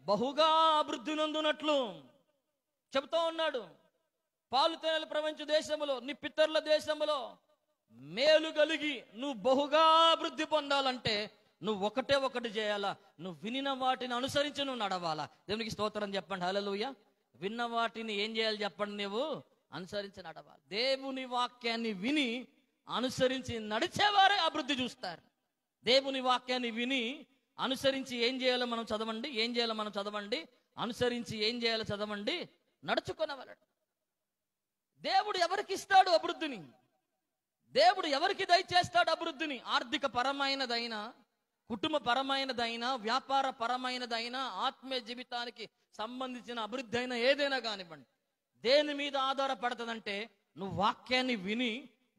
బహుగా అభివృద్ధి నందునట్లు చెబుతా ఉన్నాడు. పాలు తేనెలు ప్రవహించు దేశములో, నీ పితరుల దేశములో మేలు కలిగి నువ్వు బహుగా అభివృద్ధి పొందాలంటే నువ్వు ఒకటి చేయాలా, నువ్వు వినిన వాటిని అనుసరించి నువ్వు నడవాలా. దేవునికి స్తోత్రం చెప్పండి, హల్లెలూయా. విన్న వాటిని ఏం చేయాలి చెప్పండి, నువ్వు అనుసరించి నడవాలి. దేవుని వాక్యాన్ని విని అనుసరించి నడిచేవారే అభివృద్ధి చూస్తారు. దేవుని వాక్యాన్ని విని అనుసరించి ఏం చేయాలో మనం చదవండి, అనుసరించి ఏం చేయాలో చదవండి, నడుచుకునేవాళ్ళు. దేవుడు ఎవరికి ఇస్తాడు అభివృద్ధిని? దేవుడు ఎవరికి దయచేస్తాడు అభివృద్ధిని? ఆర్థిక పరమైనదైనా, కుటుంబ పరమైనదైనా, వ్యాపార పరమైనదైనా, ఆత్మీయ జీవితానికి సంబంధించిన అభివృద్ధి అయినా ఏదైనా కానివ్వండి, దేని మీద ఆధారపడుతుందంటే నువ్వు వాక్యాన్ని విని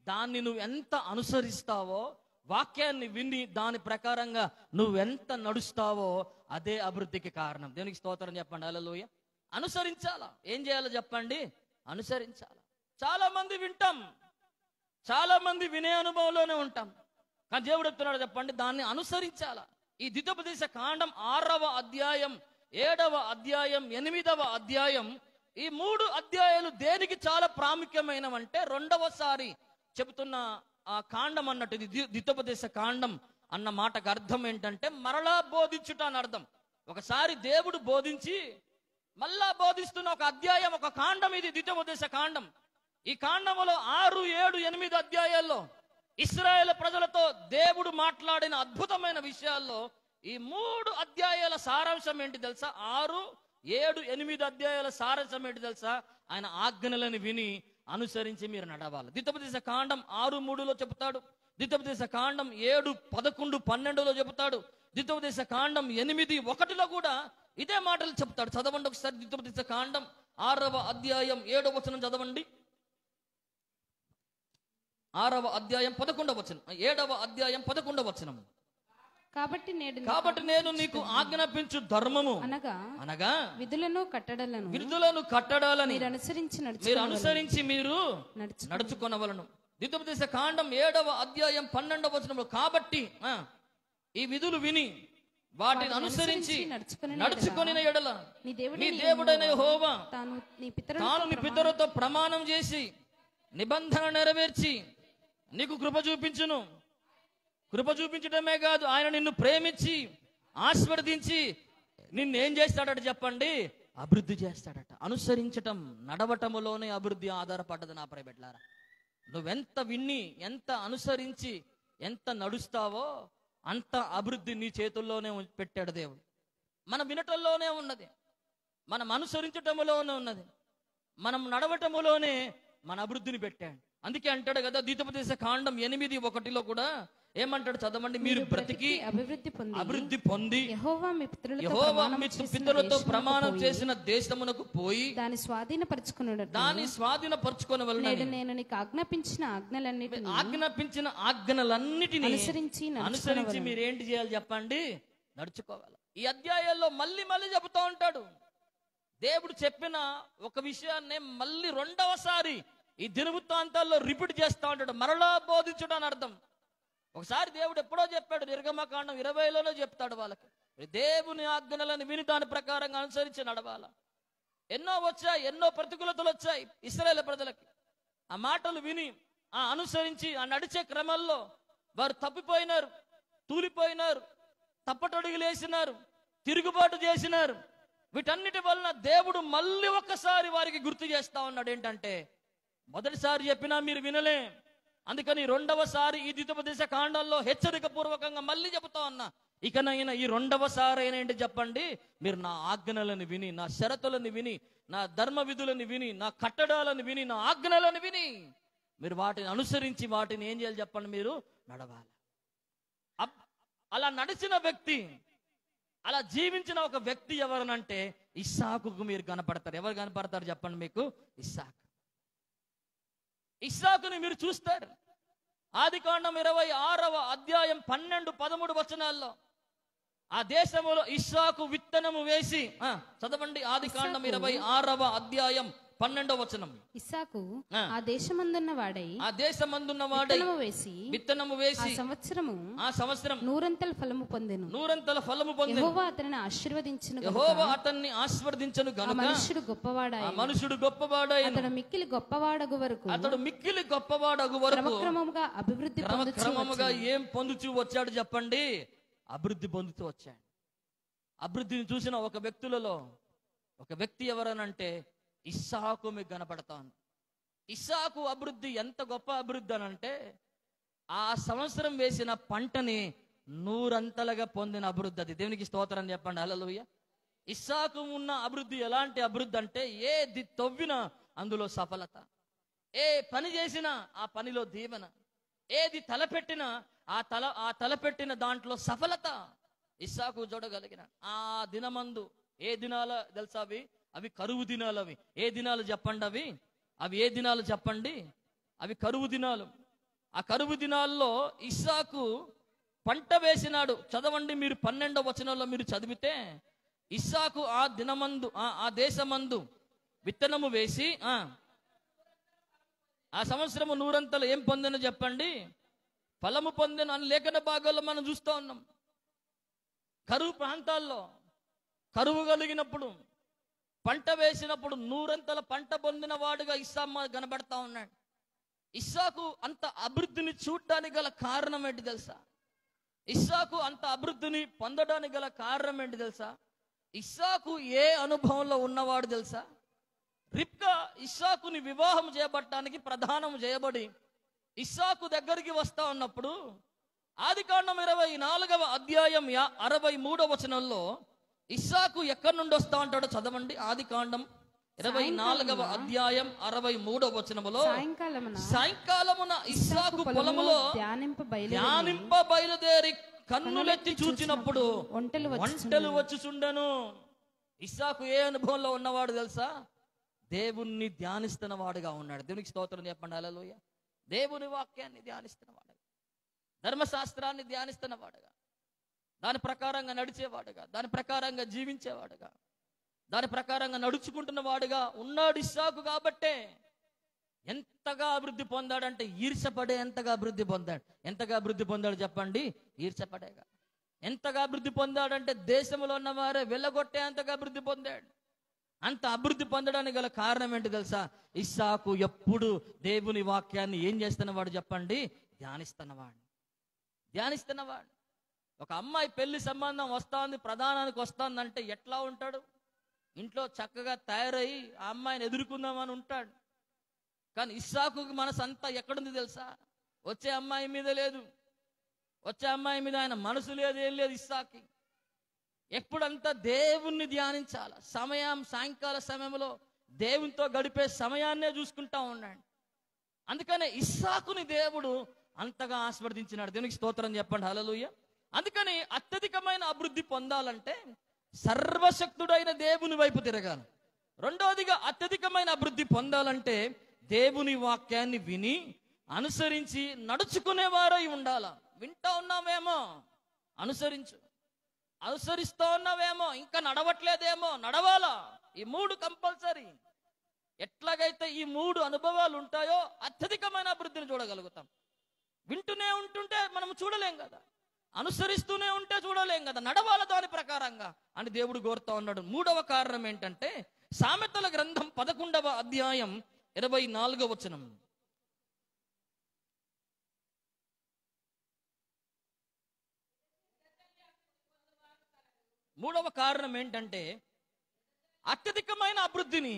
దాన్ని నువ్వు ఎంత అనుసరిస్తావో, వాక్యాన్ని విని దాని ప్రకారంగా నువ్వెంత నడుస్తావో అదే అభివృద్ధికి కారణం. దేవునికి స్తోత్రం చెప్పండి. హల్లెలూయా. అనుసరించాలా? ఏం చేయాలో చెప్పండి? అనుసరించాలా. చాలా మంది వింటాం, చాలా మంది వినే అనుభవంలోనే ఉంటాం, కానీ దేవుడు చెప్తున్నాడు చెప్పండి, దాన్ని అనుసరించాలా. ఈ ద్వితోపదేశ కాండం 6వ అధ్యాయం, 7వ అధ్యాయం, 8వ అధ్యాయం, ఈ 3 అధ్యాయాలు దేనికి చాలా ప్రాముఖ్యమైనవంటే, రెండవసారి చెబుతున్న ఆ కాండం అన్నట్టు. ఇది ద్వితోపదేశ కాండం అన్న మాటకు అర్థం ఏంటంటే మరలా బోధించుట అని అర్థం. ఒకసారి దేవుడు బోధించి మళ్ళా బోధిస్తున్న ఒక అధ్యాయం, ఒక కాండం ఇది ద్వితోపదేశ కాండం. ఈ కాండములో 6, 7, 8 అధ్యాయాల్లో ఇశ్రాయేలు ప్రజలతో దేవుడు మాట్లాడిన అద్భుతమైన విషయాల్లో ఈ 3 అధ్యాయాల సారాంశం ఏంటి తెలుసా? 6, 7, 8 అధ్యాయాల సారాంశం ఏంటి తెలుసా? ఆయన ఆజ్ఞలను విని అనుసరించి మీరు నడవాలి. ద్వితోపదేశ కాండం 6:3లో చెబుతాడు, ద్వితోపదేశ కాండం 7, 11, 12లో చెబుతాడు, ద్వితోపదేశ కాండం 8:1లో కూడా ఇదే మాటలు చెప్తాడు. చదవండి ఒకసారి ద్వితోపదేశ కాండం 6వ అధ్యాయం 7వ వచనం చదవండి. 6వ అధ్యాయం 11వ వచనం, 7వ అధ్యాయం 11వ వచనం. కాబట్టి నేను నీకు ఆజ్ఞాపించు ధర్మము అనగా విధులను కట్టడాలని మీరు అనుసరించి మీరు నడుచుకొనవలను. ద్వితోపదేశ కాండం 7వ అధ్యాయం 12వ వచనంలో, కాబట్టి ఈ విధులు విని వాటిని అనుసరించి నడుచుకొనిన ఎడల నీ దేవుడైన యెహోవా తాను నీ పితరులతో ప్రమాణం చేసి నిబంధన నెరవేర్చి నీకు కృప చూపించును. కృప చూపించడమే కాదు, ఆయన నిన్ను ప్రేమించి ఆశీర్వదించి నిన్నేం చేస్తాడట చెప్పండి? అభివృద్ధి చేస్తాడట. అనుసరించటం, నడవటములోనే అభివృద్ధి ఆధారపడ్డది నా ప్రియబిడ్డలారా. నువ్వెంత విన్ని, ఎంత అనుసరించి, ఎంత నడుస్తావో అంత అభివృద్ధి నీ చేతుల్లోనే పెట్టాడు దేవుడు. మనం వినటంలోనే ఉన్నది, మనం అనుసరించటములోనే ఉన్నది, మనం నడవటములోనే మన అభివృద్ధిని పెట్టాడు. అందుకే అంటాడు కదా ద్వితోపదేశ కాండం 8:1లో కూడా ఏమంటాడు చదవండి, మీరు బ్రతికి అభివృద్ధి పొంది యెహోవా మీ పితరులతో ప్రమాణం చేసిన దేశమునకు పోయి దాని స్వాధీనపరచుకొనవలెను. నేను నీకు ఆజ్ఞాపించిన ఆజ్ఞలన్నిటిని అనుసరించి మీరేంటి చేయాలి చెప్పండి? నడుచుకోవాలి. ఈ అధ్యాయాల్లో మళ్ళీ మళ్ళీ చెబుతూ ఉంటాడు. దేవుడు చెప్పిన ఒక విషయాన్నే మళ్ళీ రెండవసారి ఈ దినవృత్తాంతాల్లో రిపీట్ చేస్తూ ఉంటాడు. మరలా బోధించడం అని అర్థం. ఒకసారి దేవుడు ఎప్పుడో చెప్పాడు, నిర్గమకాండం 20లోనే చెప్తాడు వాళ్ళకి, దేవుని ఆజ్ఞలను విని దాని ప్రకారంగా అనుసరించి నడవాల. ఎన్నో వచ్చాయి, ఎన్నో ప్రతికూలతలు వచ్చాయి ఇశ్రాయేలు ప్రజలకి. ఆ మాటలు విని ఆ అనుసరించి ఆ నడిచే క్రమంలో వారు తప్పిపోయినారు, తూలిపోయినారు, తప్పటడుగులేసినారు, తిరుగుబాటు చేసినారు. వీటన్నిటి వలన దేవుడు మళ్ళీ ఒక్కసారి వారికి గుర్తు చేస్తా ఉన్నాడు. ఏంటంటే మొదటిసారి చెప్పినా మీరు వినలే, అందుకని రెండవసారి ఈ ద్వితోపదేశ కాండంలో హెచ్చరిక పూర్వకంగా మళ్ళీ చెబుతా ఉన్నా, ఇకనైనా ఈ రెండవసారి అయినా ఏంటి చెప్పండి? మీరు నా ఆజ్ఞలను విని, నా షరతులను విని, నా ధర్మ విధులను విని, నా కట్టడాలను విని, నా ఆజ్ఞలను విని మీరు వాటిని అనుసరించి వాటిని ఏం చేయాలి చెప్పండి? మీరు నడవాలి. అలా నడిచిన వ్యక్తి, అలా జీవించిన ఒక వ్యక్తి ఎవరనంటే ఇస్సాకుకు మీరు కనపడతారు. ఎవరు కనపడతారు చెప్పండి మీకు? ఇస్సాకుని మీరు చూస్తారు. ఆదికాండం 26వ అధ్యాయం 12, 13 వచనాల్లో ఆ దేశములో ఇస్సాకు విత్తనము వేసి, చదవండి ఆదికాండం 26వ అధ్యాయం 12వ వచనం. ఇస్సాకు ఆ దేశమందున్న వాడై విత్తనము వేసి ఆ సంవత్సరం నూరంతల ఫలము పొందెను. యెహోవా అతనిని ఆశీర్వదించెను గనుక మనుష్యుడు గొప్పవాడాయెను. అతడు మిక్కిలి గొప్పవాడగు వరకు క్రమక్రమముగా ఏం పొందుతూ వచ్చాడు చెప్పండి? అభివృద్ధి పొందుతూ వచ్చాడు. అభివృద్ధిని చూసిన ఒక వ్యక్తి ఎవరనంటే ఇస్సాకు మీకు కనపడతాను. ఇస్సాకు అభివృద్ధి ఎంత గొప్ప అభివృద్ధి అనంటే ఆ సంవత్సరం వేసిన పంటని 100 పొందిన అభివృద్ధి. అది దేవునికి స్తోత్రం చెప్పండి. హల్లెలూయా. ఇస్సాకు ఉన్న అభివృద్ధి ఎలాంటి అభివృద్ధి అంటే ఏది తవ్వినా అందులో సఫలత, ఏ పని చేసినా ఆ పనిలో దీవెన, ఏది తలపెట్టినా ఆ తలపెట్టిన దాంట్లో సఫలత ఇస్సాకు చూడగలిగిన. ఆ దినమందు ఏ దినాలు తెలుసా? అవి కరువు దినాలు. అవి ఏ దినాలు చెప్పండి? అవి ఏ దినాలు చెప్పండి? అవి కరువు దినాలు. ఆ కరువు దినాల్లో ఇస్సాకు పంట వేసినాడు. చదవండి మీరు 12వ వచనంలో మీరు చదివితే, ఇస్సాకు ఆ దినమందు ఆ దేశమందు విత్తనము వేసి ఆ సంవత్సరము 100 ఏం పొందిన చెప్పండి? ఫలము పొందిన అని లేఖన భాగాల్లో మనం చూస్తూ ఉన్నాం. కరువు ప్రాంతాల్లో కరువు కలిగినప్పుడు పంట వేసినప్పుడు 100 పంట పొందిన వాడుగా ఇస్సాకు కనబడతా ఉన్నాడు. ఇస్సాకు అంత అభివృద్ధిని చూడడానికి గల కారణం ఏంటి తెలుసా? ఇస్సాకు అంత అభివృద్ధిని పొందడానికి గల కారణం ఏంటి తెలుసా? ఇస్సాకు ఏ అనుభవంలో ఉన్నవాడు తెలుసా? రిబ్కా ఇస్సాకుని వివాహం చేయబడటానికి ప్రధానం చేయబడి ఇస్సాకు దగ్గరికి వస్తా ఉన్నప్పుడు ఆదికాండం 24వ అధ్యాయం 63వ వచనంలో ఇస్సాకు ఎక్కడి నుండి వస్తా ఉంటాడో చదవండి. ఆదికాండం 24వ అధ్యాయం 63వ వచనములో, సాయంకాలమున ఇస్సాకు పొలములో ధ్యానింప బయలుదేరి కన్నులెత్తి చూచినప్పుడు ఒంటెలు వచ్చుచుండెను. ఇస్సాకు ఏ అనుభవంలో ఉన్నవాడు తెలుసా? దేవుణ్ణి ధ్యానిస్తున్న వాడుగా ఉన్నాడు. దేవునికి స్తోత్రం చెప్పండి. హల్లెలూయా. దేవుని వాక్యాన్ని ధ్యానిస్తున్న వాడుగా, ధర్మశాస్త్రాన్ని ధ్యానిస్తున్న వాడుగా, దాని ప్రకారంగా నడిచేవాడుగా, దాని ప్రకారంగా జీవించేవాడుగా, దాని ప్రకారంగా నడుచుకుంటున్న వాడుగా ఉన్నాడు ఇస్సాకు. కాబట్టే ఎంతగా అభివృద్ధి పొందాడంటే ఈర్షపడే ఎంతగా అభివృద్ధి పొందాడు. ఎంతగా అభివృద్ధి పొందాడు చెప్పండి? ఈర్షపడేగా. ఎంతగా అభివృద్ధి పొందాడంటే దేశంలో ఉన్నవారే వెళ్ళగొట్టే అంతగా అభివృద్ధి పొందాడు. అంత అభివృద్ధి పొందడానికి గల కారణం ఏంటి తెలుసా? ఇస్సాకు ఎప్పుడు దేవుని వాక్యాన్ని ఏం చేస్తున్నవాడు చెప్పండి? ధ్యానిస్తున్నవాడు. ఒక అమ్మాయి పెళ్లి సంబంధం వస్తుంది, ప్రధానానికి వస్తుందంటే ఎట్లా ఉంటాడు? ఇంట్లో చక్కగా తయారయ్యి ఆ అమ్మాయిని ఎదుర్కొందామని ఉంటాడు. కానీ ఇస్సాకు మనసు అంతా ఎక్కడుంది తెలుసా? వచ్చే అమ్మాయి మీద లేదు. వచ్చే అమ్మాయి మీద ఆయన మనసు లేదు, ఏం లేదు ఇస్సాకి. ఎప్పుడంతా దేవుణ్ణి ధ్యానించాల. సాయంకాల సమయంలో దేవునితో గడిపే సమయాన్నే చూసుకుంటా ఉన్నాడు. అందుకనే ఇస్సాకుని దేవుడు అంతగా ఆస్వాదించినాడు. దేవునికి స్తోత్రం చెప్పండి. హల్లెలూయా. అందుకని అత్యధికమైన అభివృద్ధి పొందాలంటే సర్వశక్తుడైన దేవుని వైపు తిరగాలి. రెండవదిగా అత్యధికమైన అభివృద్ధి పొందాలంటే దేవుని వాక్యాన్ని విని అనుసరించి నడుచుకునేవారై ఉండాల. వింటా ఉన్నామేమో, అనుసరిస్తూ ఉన్నావేమో, ఇంకా నడవట్లేదేమో, నడవాలా. ఈ 3 కంపల్సరీ. ఎట్లాగైతే ఈ 3 అనుభవాలు ఉంటాయో అత్యధికమైన అభివృద్ధిని చూడగలుగుతాం. వింటూనే ఉంటుంటే మనం చూడలేం కదా, అనుసరిస్తూనే ఉంటే చూడలేం కదా, నడవాల దాని ప్రకారంగా అని దేవుడు కోరుతా ఉన్నాడు. 3వ కారణం ఏంటంటే సామెతల గ్రంథం 11వ అధ్యాయం 24వ వచనం. మూడవ కారణం ఏంటంటే అత్యధికమైన అభివృద్ధిని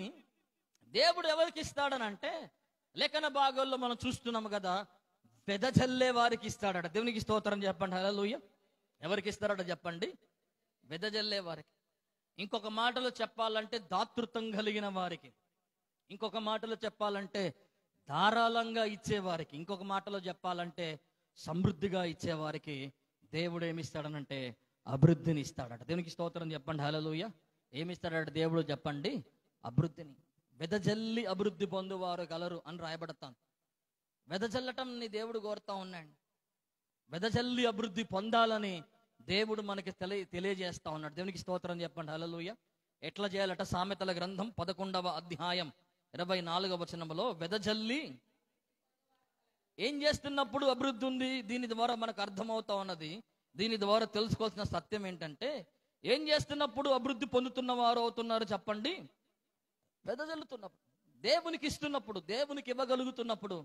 దేవుడు ఎవరికి ఇస్తాడనంటే లేఖన భాగాల్లో మనం చూస్తున్నాము కదా, వెదజల్లే వారికి ఇస్తాడట. దేవునికి స్తోత్రం చెప్పండి. హల్లెలూయా. ఎవరికి ఇస్తాడట చెప్పండి? వెదజల్లే వారికి. ఇంకొక మాటలో చెప్పాలంటే దాతృత్వం కలిగిన వారికి. ఇంకొక మాటలో చెప్పాలంటే ధారాళంగా ఇచ్చేవారికి. ఇంకొక మాటలో చెప్పాలంటే సమృద్ధిగా ఇచ్చేవారికి దేవుడు ఏమిస్తాడనంటే అభివృద్ధిని ఇస్తాడట. దేవునికి స్తోత్రం చెప్పండి. హల్లెలూయా. ఏమిస్తాడట దేవుడు చెప్పండి? అభివృద్ధిని. వెదజల్లి అభివృద్ధి పొందువారు కలరు అని రాయబడతాను. వెదజల్లటం నీ దేవుడు కోరుతా ఉన్నాడు. వెదజల్లి అభివృద్ధి పొందాలని దేవుడు మనకి తెలియజేస్తా ఉన్నాడు. దేవునికి స్తోత్రం చెప్పండి. హల్లెలూయా. ఎట్లా చేయాలట? సామెతల గ్రంథం 11వ అధ్యాయం 24వ వచనంలో వెదజల్లి ఏం చేస్తున్నప్పుడు అభివృద్ధి ఉంది. దీని ద్వారా మనకు అర్థమవుతా ఉన్నది. దీని ద్వారా తెలుసుకోవాల్సిన సత్యం ఏంటంటే ఏం చేస్తున్నప్పుడు అభివృద్ధి పొందుతున్న వారు అవుతున్నారు చెప్పండి? వెదజల్లుతున్నప్పుడు, దేవునికి ఇస్తున్నప్పుడు, దేవునికి ఇవ్వగలుగుతున్నప్పుడు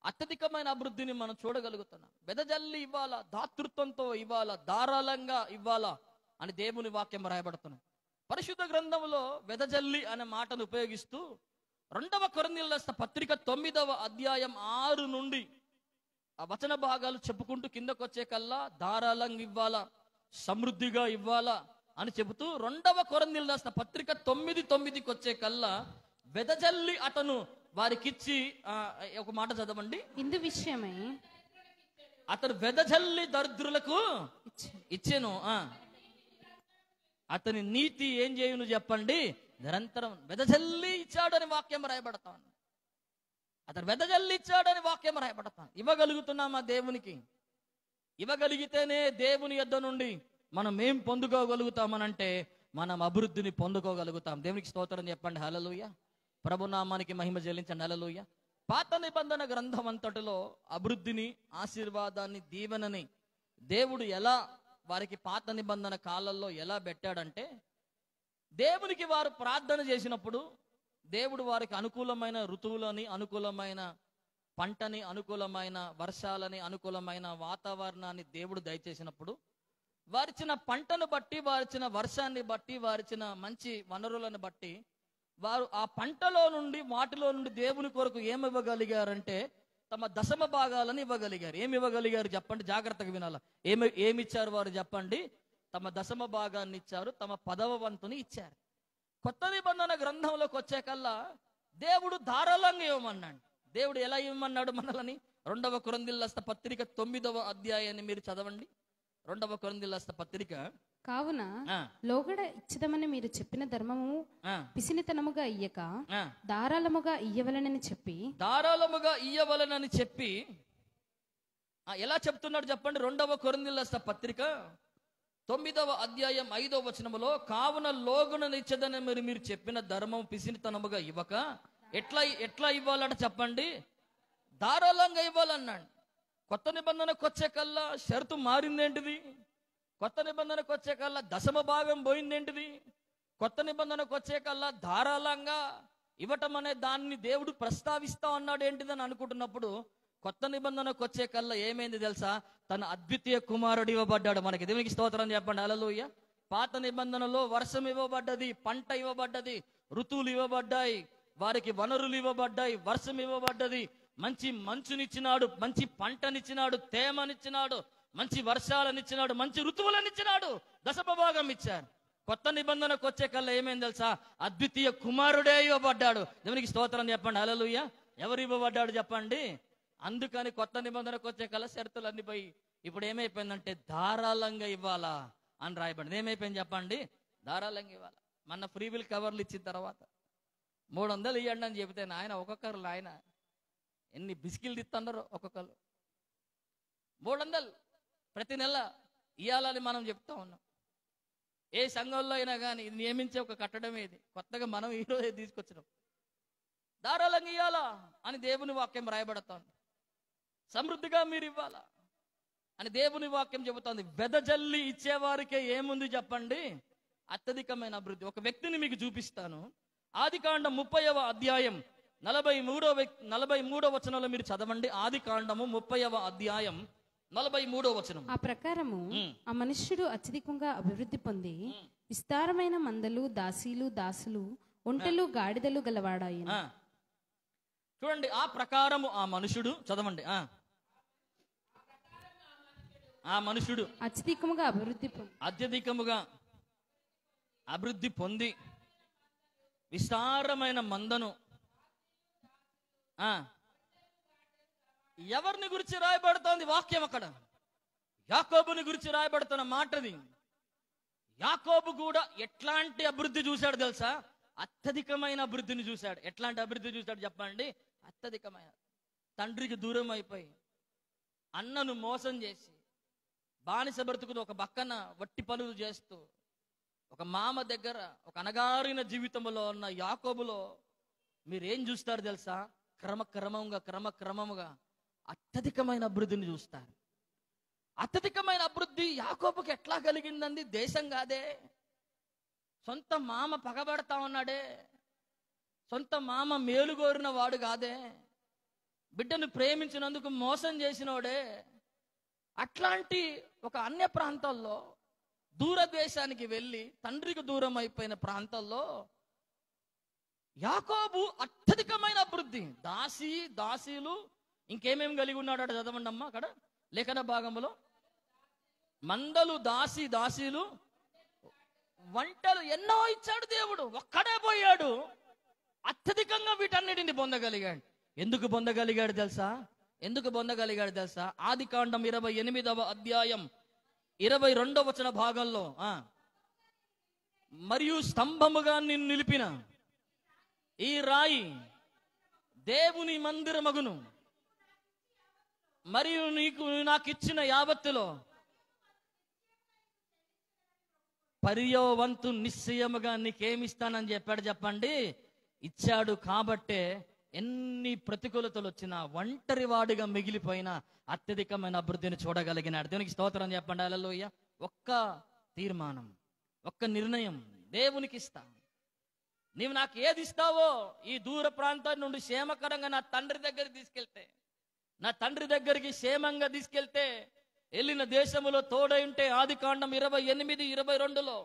అత్యధికమైన అభివృద్ధిని మనం చూడగలుగుతున్నాం. వెదజల్లి ఇవ్వాలా, దాతృత్వంతో ఇవ్వాలా, ధారాళంగా ఇవ్వాలా అని దేవుని వాక్యం రాయబడుతున్నాం. పరిశుద్ధ గ్రంథంలో వెదజల్లి అనే మాటను ఉపయోగిస్తూ 2వ కొరింథీయులకు రాసిన పత్రిక 9వ అధ్యాయం 6 నుండి ఆ వచన భాగాలు చెప్పుకుంటూ కిందకు వచ్చే కల్లా ధారాళంగా ఇవ్వాలా, సమృద్ధిగా ఇవ్వాలా అని చెబుతూ 2వ కొరింథీయులకు రాసిన పత్రిక 9:9కి వచ్చే కల్లా వెదజల్లి అతను వారికిచ్చి ఒక మాట చదవండి. ఇందు విషయమై అతడు వెదజల్లి దరిద్రులకు ఇచ్చెను. అతని నీతి ఏం చేయును చెప్పండి? నిరంతరం వెదజల్లి ఇచ్చాడని వాక్యం రాయబడతాను. అతను వెదజల్లి ఇచ్చాడని వాక్యం రాయబడతాను. ఇవ్వగలుగుతున్నామా దేవునికి? ఇవ్వగలిగితేనే దేవుని యొద్ద నుండి మనం ఏం పొందుకోగలుగుతామనంటే మనం అభివృద్ధిని పొందుకోగలుగుతాం. దేవునికి స్తోత్రం చెప్పండి. హల్లెలూయా. ప్రభునామానికి మహిమ చెల్లించండి. హల్లెలూయా. పాత నిబంధన గ్రంథం అంతటిలో అభివృద్ధిని, ఆశీర్వాదాన్ని, దీవెనని దేవుడు ఎలా వారికి పాత నిబంధన కాలంలో ఎలా పెట్టాడంటే, దేవునికి వారు ప్రార్థన చేసినప్పుడు దేవుడు వారికి అనుకూలమైన ఋతువులని, అనుకూలమైన పంటని, అనుకూలమైన వర్షాలని, అనుకూలమైన వాతావరణాన్ని దేవుడు దయచేసినప్పుడు వారిచిన పంటను బట్టి, వారిచిన వర్షాన్ని బట్టి, వారిచిన మంచి వనరులను బట్టి వారు ఆ పంటలో నుండి, వాటిలో నుండి దేవుని కొరకు ఏమి ఇవ్వగలిగారంటే తమ దశమ భాగాలను ఇవ్వగలిగారు. ఏమి ఇవ్వగలిగారు చెప్పండి? జాగ్రత్తగా వినాల. ఏమిచ్చారు వారు చెప్పండి? తమ దశమ భాగాన్ని ఇచ్చారు, తమ 10వ వంతుని ఇచ్చారు. కొత్త నిబంధన గ్రంథంలోకి వచ్చేకల్లా దేవుడు ధారాళంగా ఇవ్వమన్నాడు. దేవుడు ఎలా ఇవ్వమన్నాడు మనల్ని? 2వ కొరింథీయుల పత్రిక 9వ అధ్యాయాన్ని మీరు చదవండి. 2వ కొరింథీయుల పత్రిక. కావున లోగడ ఇచ్చదమని మీరు చెప్పిన ధర్మము పిసినితనముగా ఇయ్యక ధారాళముగా ఇయ్యవలనని చెప్పి ఎలా చెప్తున్నాడు చెప్పండి? 2వ కొరింథీయుల పత్రిక 9వ అధ్యాయం 5వ వచనములో, కావున లోగుననిచ్చదని మీరు చెప్పిన ధర్మం పిసినితనముగా ఇవ్వక ఎట్లా ఇవ్వాలంట చెప్పండి? ధారాళంగా ఇవ్వాలన్నాడు. కొత్త నిబంధనకు వచ్చే కల్లా షరతు మారిందేంటిది? కొత్త నిబంధనకు వచ్చే కల్లా దశమ భాగం పోయిందేంటిది? కొత్త నిబంధనకు వచ్చే కల్లా ధారాళంగా ఇవ్వటం అనే దాన్ని దేవుడు ప్రస్తావిస్తా ఉన్నాడు ఏంటిదని అనుకుంటున్నప్పుడు, కొత్త నిబంధనకు వచ్చే కల్లా ఏమైంది తెలుసా? తన అద్వితీయ కుమారుడు ఇవ్వబడ్డాడు మనకి. దేవునికి స్తోత్రం చెప్పండి. హల్లెలూయా. పాత నిబంధనలో వర్షం ఇవ్వబడ్డది, పంట ఇవ్వబడ్డది, ఋతువులు ఇవ్వబడ్డాయి, వారికి వనరులు ఇవ్వబడ్డాయి, వర్షం ఇవ్వబడ్డది, మంచి మంచునిచ్చినాడు, మంచి పంటనిచ్చినాడు, తేమనిచ్చినాడు, మంచి వర్షాలనిచ్చినాడు, మంచి ఋతువులనిచ్చినాడు, దశమ భాగం ఇచ్చారు. కొత్త నిబంధనకు వచ్చే కల్లా ఏమైంది తెలుసా? అద్వితీయ కుమారుడే ఇవ్వబడ్డాడు. దేవునికి స్తోత్రం చెప్పండి. హల్లెలూయా. ఎవరు ఇవ్వబడ్డాడు చెప్పండి? అందుకని కొత్త నిబంధనకు వచ్చే కల్లా షరతులు అన్ని పోయి ఇప్పుడు ఏమైపోయిందంటే ధారాళంగా ఇవ్వాలా అని రాయబడింది. ఏమైపోయింది చెప్పండి? ధారాళంగా ఇవ్వాలా. మన ఫ్రీ విల్ కవర్లు ఇచ్చిన తర్వాత 300 ఇవ్వండి అని చెబితే ఆయన ఒక్కొక్కరు ఆయన ఎన్ని బిస్కిలు తిత్తన్నారో ఒక్కొక్కరు. 300 ప్రతి నెల ఇవ్వాలని మనం చెప్తా ఉన్నాం. ఏ సంఘంలో అయినా కానీ ఇది నియమించే ఒక కట్టడం ఏది, కొత్తగా మనం ఈరోజే తీసుకొచ్చినాం. ధారాళంగా ఇవ్వాలా అని దేవుని వాక్యం రాయబడుతోంది. సమృద్ధిగా మీరు ఇవ్వాలా అని దేవుని వాక్యం చెబుతోంది. వెదజల్లి ఇచ్చేవారికే ఏముంది చెప్పండి? అత్యధికమైన అభివృద్ధి. ఒక వ్యక్తిని మీకు చూపిస్తాను. ఆదికాండం 30వ అధ్యాయం 43వ వచనంలో మీరు చదవండి. ఆదికాండము 30వ అధ్యాయం 43వ వచనం. ఆ ప్రకారము ఆ మనుష్యుడు అత్యధికంగా అభివృద్ధి పొంది విస్తారమైన మందలు, దాసీలు, దాసులు, ఒంటెలు, గాడిదలు గలవాడాయెను. చూడండి, ఆ ప్రకారము ఆ మనుషుడు, చదవండి. ఆ మనుషుడు అత్యధికముగా అభివృద్ధి పొంది విస్తారమైన మందను. ఎవరిని గురించి రాయబడుతోంది వాక్యం? అక్కడ యాకోబుని గురించి రాయబడుతున్న మాటది. యాకోబు కూడా ఎట్లాంటి అభివృద్ధి చూశాడు తెలుసా? అత్యధికమైన అభివృద్ధిని చూశాడు. ఎట్లాంటి అభివృద్ధి చూశాడు చెప్పండి? అత్యధికమైన. తండ్రికి దూరం అయిపోయి, అన్నను మోసం చేసి, బానిస బ్రతుకుని ఒక పక్కన వట్టి పనులు చేస్తూ, ఒక మామ దగ్గర ఒక అనగారిన జీవితంలో ఉన్న యాకోబులో మీరేం చూస్తారు తెలుసా? క్రమక్రమముగా అత్యధికమైన అభివృద్ధిని చూస్తారు. అత్యధికమైన అభివృద్ధి యాకోబుకి ఎట్లా కలిగిందండి? దేశం కాదే, సొంత మామ పగబడతా ఉన్నాడే, సొంత మామ మేలుగోరిన వాడు కాదే, బిడ్డను ప్రేమించినందుకు మోసం చేసినోడే. అట్లాంటి ఒక అన్య ప్రాంతాల్లో దూరదేశానికి వెళ్ళి తండ్రికి దూరం అయిపోయిన ప్రాంతాల్లో యాకోబు అత్యధికమైన అభివృద్ధి, దాసీలు ఇంకేమేమి కలిగి ఉన్నాడు అక్కడ చదవండి అమ్మా. అక్కడ లేఖన భాగంలో మందలు, దాసీలు, వంటలు ఎన్నో ఇచ్చాడు దేవుడు. ఒక్కడే పోయాడు, అత్యధికంగా వీటన్నిటిని పొందగలిగాడు. ఎందుకు పొందగలిగాడు తెలుసా? ఎందుకు పొందగలిగాడు తెలుసా? ఆదికాండం 28వ అధ్యాయం 22వ వచన భాగంలో మరియు స్తంభముగా నిన్ను నిలిపిన ఈ రాయి దేవుని మందిరమగును, మరియు నాకు ఇచ్చిన యావత్తులో పర్యోవంతు నిశ్చయముగా నీకేమిస్తానని చెప్పాడు. చెప్పండి, ఇచ్చాడు. కాబట్టే ఎన్ని ప్రతికూలతలు వచ్చినా ఒంటరి వాడిగా మిగిలిపోయిన అత్యధికమైన అభివృద్ధిని చూడగలిగినాడు. దేవునికి స్తోత్రం చెప్పండి. హల్లెలూయా. ఒక్క తీర్మానం, ఒక్క నిర్ణయం దేవునికి ఇస్తా. నీవు నాకు ఏది ఇస్తావో ఈ దూర ప్రాంతం నుండి క్షేమకరంగా నా తండ్రి దగ్గరికి తీసుకెళ్తే, నా తండ్రి దగ్గరికి క్షేమంగా తీసుకెళ్తే, వెళ్ళిన దేశములో తోడై ఉంటే, ఆదికాండం 28:22లో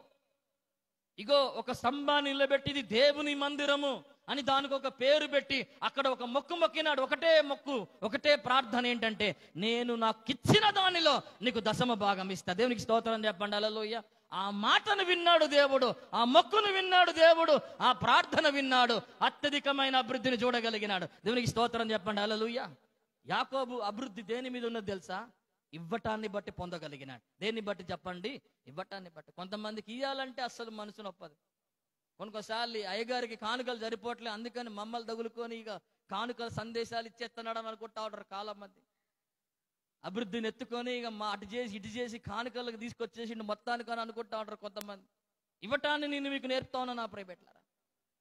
ఇగో ఒక స్తంభాన్ని నిలబెట్టి ఇది దేవుని మందిరము అని దానికి ఒక పేరు పెట్టి అక్కడ ఒక మొక్కు మొక్కినాడు. ఒకటే మొక్కు, ఒకటే ప్రార్థన ఏంటంటే, నేను నాకిచ్చిన దానిలో నీకు దశమ భాగం ఇస్తా. దేవునికి స్తోత్రం చెప్పండి. హల్లెలూయా. ఆ మాటను విన్నాడు దేవుడు, ఆ మొక్కును విన్నాడు దేవుడు, ఆ ప్రార్థన విన్నాడు. అత్యధికమైన అభివృద్ధిని చూడగలిగినాడు. దేవునికి స్తోత్రం చెప్పండి. హల్లెలూయా. యాకోబు అభివృద్ధి దేని మీద ఉన్నది తెలుసా? ఇవ్వటాన్ని బట్టి పొందగలిగినాడు. దేన్ని బట్టి చెప్పండి? ఇవ్వటాన్ని బట్టి. కొంతమందికి ఇవ్వాలంటే అస్సలు మనసు నొప్పదు. కొన్నిసార్లు అయ్యగారికి కానుకలు సరిపోవట్లే, అందుకని మమ్మల్ని తగులుకొని ఇక కానుకల సందేశాలు ఇచ్చేస్తున్నాడు అని అనుకుంటా ఉంటారు చాలా మంది. అభివృద్ధిని ఎత్తుకొని ఇక అటు చేసి ఇటు చేసి కానుకలకు తీసుకొచ్చేసి మొత్తానికి అని అనుకుంటా ఉంటారు కొంతమంది. ఇవ్వటాన్ని నేను మీకు నేర్పుతా ఉన్నా నా ప్రియబిడ్డలారా.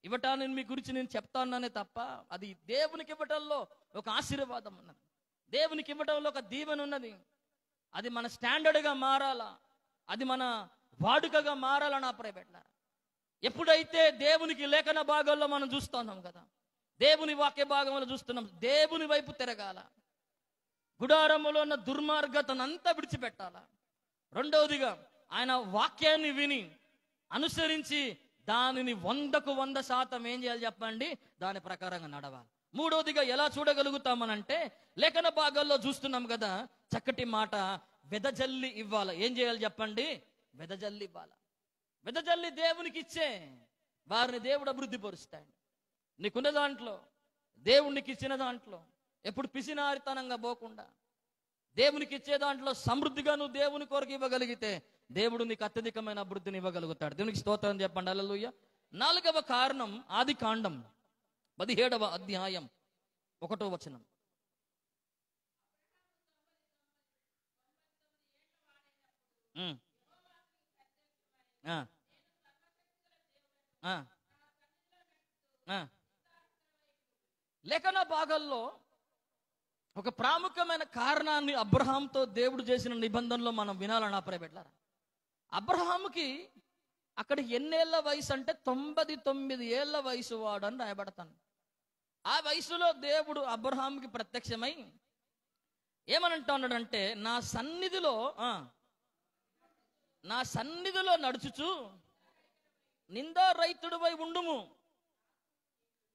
ఇవ్వటాన్ని మీ గురించి నేను చెప్తా ఉన్నానే తప్ప, అది దేవునికి ఇవ్వటంలో ఒక ఆశీర్వాదం ఉన్నది, దేవునికి ఇవ్వటంలో ఒక దీవెన ఉన్నది. అది మన స్టాండర్డ్గా మారాలా, అది మన వాడుకగా మారాలా నా ప్రియబిడ్డలారా. ఎప్పుడైతే దేవునికి లేఖన భాగంలో మనం చూస్తున్నాం కదా, దేవుని వాక్య భాగంలో చూస్తున్నాం, దేవుని వైపు తిరగాల, గుడారములో ఉన్న దుర్మార్గతనంతా విడిచిపెట్టాలా. రెండవదిగా ఆయన వాక్యాన్ని విని అనుసరించి దానిని 100కు 100% ఏం చేయాలి చెప్పండి? దాని ప్రకారంగా నడవాలి. మూడవదిగా ఎలా చూడగలుగుతామనంటే, లేఖన భాగాల్లో చూస్తున్నాం కదా, చక్కటి మాట, వెదజల్లి ఇవ్వాలి. ఏం చేయాలి చెప్పండి? వెదజల్లి ఇవ్వాలి. వెదజల్లి దేవునికి ఇచ్చే వారిని దేవుడు అభివృద్ధి పరుస్తాడు. నీకున్న దాంట్లో, దేవునికి ఇచ్చిన దాంట్లో ఎప్పుడు పిసినారితనంగా పోకుండా దేవునికి ఇచ్చే దాంట్లో సమృద్ధిగా నువ్వు దేవుని కొరకు ఇవ్వగలిగితే దేవుడు నీకు అత్యధికమైన అభివృద్ధిని ఇవ్వగలుగుతాడు. దేవునికి స్తోత్రం చెప్పండి. హల్లెలూయా. 4వ కారణం ఆదికాండం 17వ అధ్యాయం 1వ వచనం. లేఖన భాగాల్లో ఒక ప్రాముఖ్యమైన కారణాన్ని అబ్రహాంతో దేవుడు చేసిన నిబంధనలో మనం వినాలని ప్రియబిడ్డలారా. అబ్రహాముకి అక్కడ ఎన్నేళ్ల వయసు అంటే 99 ఏళ్ల వయసు వాడు అని రాయబడతాను. ఆ వయసులో దేవుడు అబ్రహాముకి ప్రత్యక్షమై ఏమనంటా ఉన్నాడంటే, నా సన్నిధిలో నడుచుచు నిందారహితుడివై ఉండుము,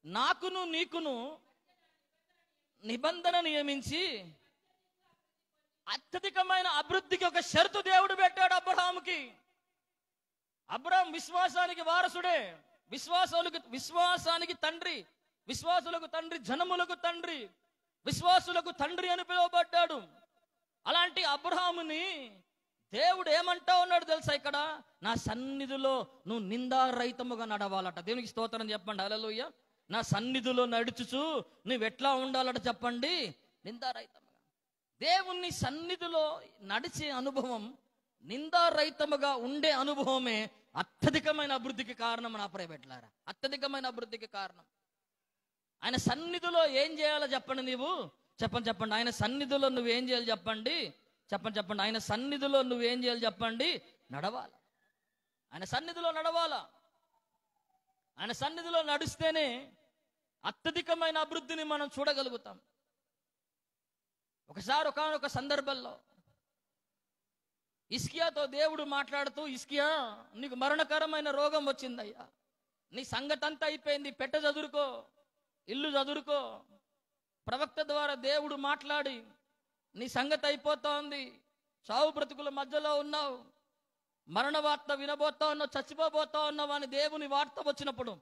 నాకును నీకును నిబంధన నియమించి అత్యధికమైన అభివృద్ధికి ఒక షరతు దేవుడు పెట్టాడు అబ్రహాముకి. అబ్రహాం విశ్వాసానికి వారసుడే, విశ్వాసానికి తండ్రి, విశ్వాసులకు తండ్రి, జనములకు తండ్రి, విశ్వాసులకు తండ్రి అని పిలువబడ్డాడు. అలాంటి అబ్రహాముని దేవుడు ఏమంటా ఉన్నాడు తెలుసా? ఇక్కడ నా సన్నిధిలో నువ్వు నిందారహితముగా నడవాలట. దేవునికి స్తోత్రం చెప్పండి. హల్లెలూయా. నా సన్నిధిలో నడుచుచు నువ్వెట్లా ఉండాలట చెప్పండి? నిందారహితముగా. దేవుని సన్నిధిలో నడిచే అనుభవం, నిందారహితముగా ఉండే అనుభవమే అత్యధికమైన అభివృద్ధికి కారణం నా ప్రియబిడ్డలారా. అత్యధికమైన అభివృద్ధికి కారణం. ఆయన సన్నిధిలో ఏం చేయాలో చెప్పండి. నీవు చెప్పండి. ఆయన సన్నిధిలో నువ్వేం చేయాలి చెప్పండి? చెప్పండి. ఆయన సన్నిధిలో నువ్వేం చేయాలి చెప్పండి? నడవాల. ఆయన సన్నిధిలో నడవాలా. ఆయన సన్నిధిలో నడిస్తేనే అత్యధికమైన అభివృద్ధిని మనం చూడగలుగుతాం. ఒకసారి ఒకానొక సందర్భంలో హిజ్కియాతో దేవుడు మాట్లాడుతూ, హిజ్కియా నీకు మరణకరమైన రోగం వచ్చిందయ్యా, నీ సంగతి అంతా అయిపోయింది, పెట్ట చదురుకో, ఇల్లు చదురుకో. ప్రవక్త ద్వారా దేవుడు మాట్లాడి నీ సంగతి అయిపోతా ఉంది, చావు బ్రతుకుల మధ్యలో ఉన్నావు, మరణ వార్త వినబోతా ఉన్నావు, చచ్చిపోబోతా ఉన్నావు అని దేవుని వార్త వచ్చినప్పుడు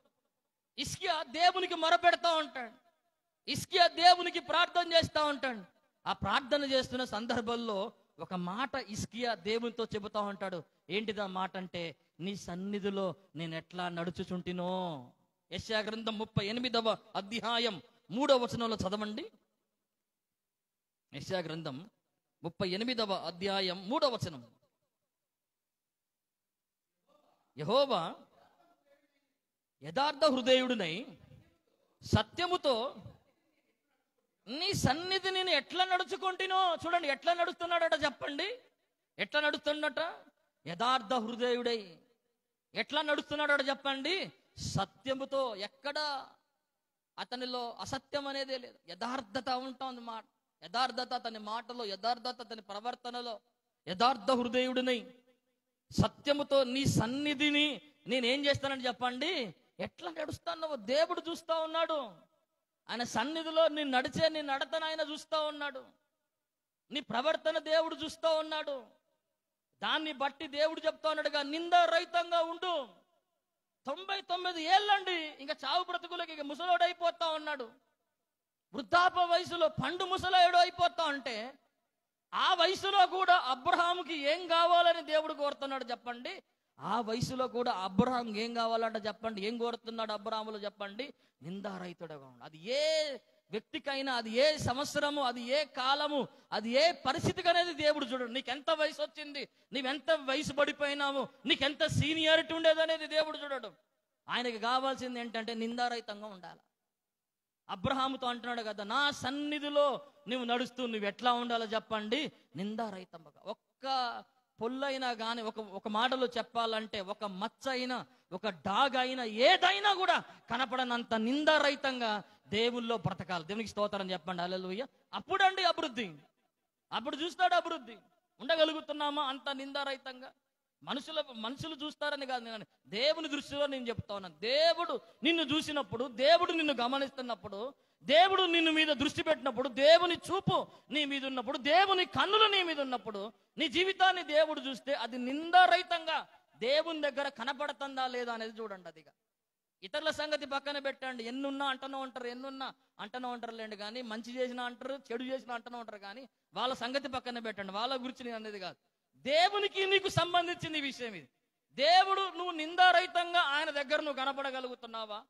హిజ్కియా దేవునికి మొరపెడతా ఉంటాడు. హిజ్కియా దేవునికి ప్రార్థన చేస్తూ ఉంటాడు. ఆ ప్రార్థన చేస్తున్న సందర్భంలో ఒక మాట హిజ్కియా దేవునితో చెబుతా ఉంటాడు. ఏంటిదా మాట అంటే, నీ సన్నిధిలో నేను ఎట్లా నడుచుచుంటినో. యెషయా గ్రంథం 38వ అధ్యాయం 3వ వచనంలో చదవండి. యెషయా గ్రంథం 38వ అధ్యాయం 3వ వచనం. యెహోవా యథార్థ హృదయుడినై సత్యముతో నీ సన్నిధి నేను ఎట్లా నడుచుకుంటునో. చూడండి, ఎట్లా నడుస్తున్నాడట చెప్పండి. ఎట్లా నడుస్తున్నట? యథార్థ హృదయుడై. ఎట్లా నడుస్తున్నాడట చెప్పండి? సత్యముతో. ఎక్కడ అతనిలో అసత్యం అనేదే లేదు, యథార్థత ఉంటుంది మాట. యథార్థత అతని మాటలో, యథార్థత అతని ప్రవర్తనలో. యథార్థ హృదయుడినై సత్యముతో నీ సన్నిధిని నేనేం చేస్తానని చెప్పండి. ఎట్లా నడుస్తున్నావో దేవుడు చూస్తా ఉన్నాడు. ఆయన సన్నిధిలో నీ నడిచే నీ నడతన ఆయన చూస్తా ఉన్నాడు. నీ ప్రవర్తన దేవుడు చూస్తా ఉన్నాడు. దాన్ని బట్టి దేవుడు చెప్తా ఉన్నాడుగా, నిందారహితంగా ఉండు. 99 ఏళ్ళండి, ఇంకా చావు బ్రతుకులకి ఇక ముసలోడు అయిపోతా ఉన్నాడు. వృద్ధాప వయసులో పండు ముసలాయుడు అయిపోతా ఉంటే, ఆ వయసులో కూడా అబ్రహాముకి ఏం కావాలని దేవుడు కోరుతున్నాడు చెప్పండి. ఆ వయసులో కూడా అబ్రహాం ఏం కావాలంట చెప్పండి. ఏం కోరుతున్నాడు అబ్రహాములో చెప్పండి? నిందారహితుడుగా ఉండు. అది ఏ వ్యక్తికైనా, అది ఏ సంవత్సరము, అది ఏ కాలము, అది ఏ పరిస్థితికి అనేది దేవుడు చూడడు. నీకెంత వయసు వచ్చింది, నీవెంత వయసు పడిపోయినావు, నీకెంత సీనియారిటీ ఉండేదనేది దేవుడు చూడడు. ఆయనకి కావాల్సింది ఏంటంటే నిందారహితంగా ఉండాలి. అబ్రహాముతో అంటున్నాడు కదా, నా సన్నిధిలో నువ్వు నడుస్తూ నువ్వు ఎట్లా ఉండాలో చెప్పండి, నిందారహితంగా. ఒక్క పొల్లైనా కానీ, ఒక మాటలో చెప్పాలంటే ఒక మచ్చ అయినా, ఒక డాగ్ అయినా, ఏదైనా కూడా కనపడనంత నిందారహితంగా దేవుల్లో బ్రతకాలి. దేవునికి స్తోత్రం చెప్పండి. హల్లెలూయా. అప్పుడండి అభివృద్ధి. అప్పుడు చూస్తాడు అభివృద్ధి. ఉండగలుగుతున్నామా అంత నిందారహితంగా? మనుషులు చూస్తారని కాదు, నేను దేవుని దృష్టిలో నేను చెప్తా ఉన్నాను. దేవుడు నిన్ను చూసినప్పుడు, దేవుడు నిన్ను గమనిస్తున్నప్పుడు, దేవుడు నిన్ను మీద దృష్టి పెట్టినప్పుడు, దేవుని చూపు నీ మీద ఉన్నప్పుడు, దేవుని కన్నులు నీ మీద ఉన్నప్పుడు, నీ జీవితాన్ని దేవుడు చూస్తే అది నిందారహితంగా దేవుని దగ్గర కనపడుతుందా లేదా అనేది చూడండి. అదిగా ఇతరుల సంగతి పక్కన పెట్టండి. ఎన్నున్నా అంటనే ఉంటారు, ఎన్నున్నా అంటనే ఉంటారు లేండి. కానీ మంచి చేసినా అంటారు, చెడు చేసినా అంటనే ఉంటారు. కానీ వాళ్ళ సంగతి పక్కన పెట్టండి. వాళ్ళ గురించి నేను అనేది కాదు, దేవునికి నీకు సంబంధించింది ఈ విషయం. ఇది దేవుడు నువ్వు నిందారహితంగా ఆయన దగ్గర నువ్వు కనపడగలుగుతున్నావా?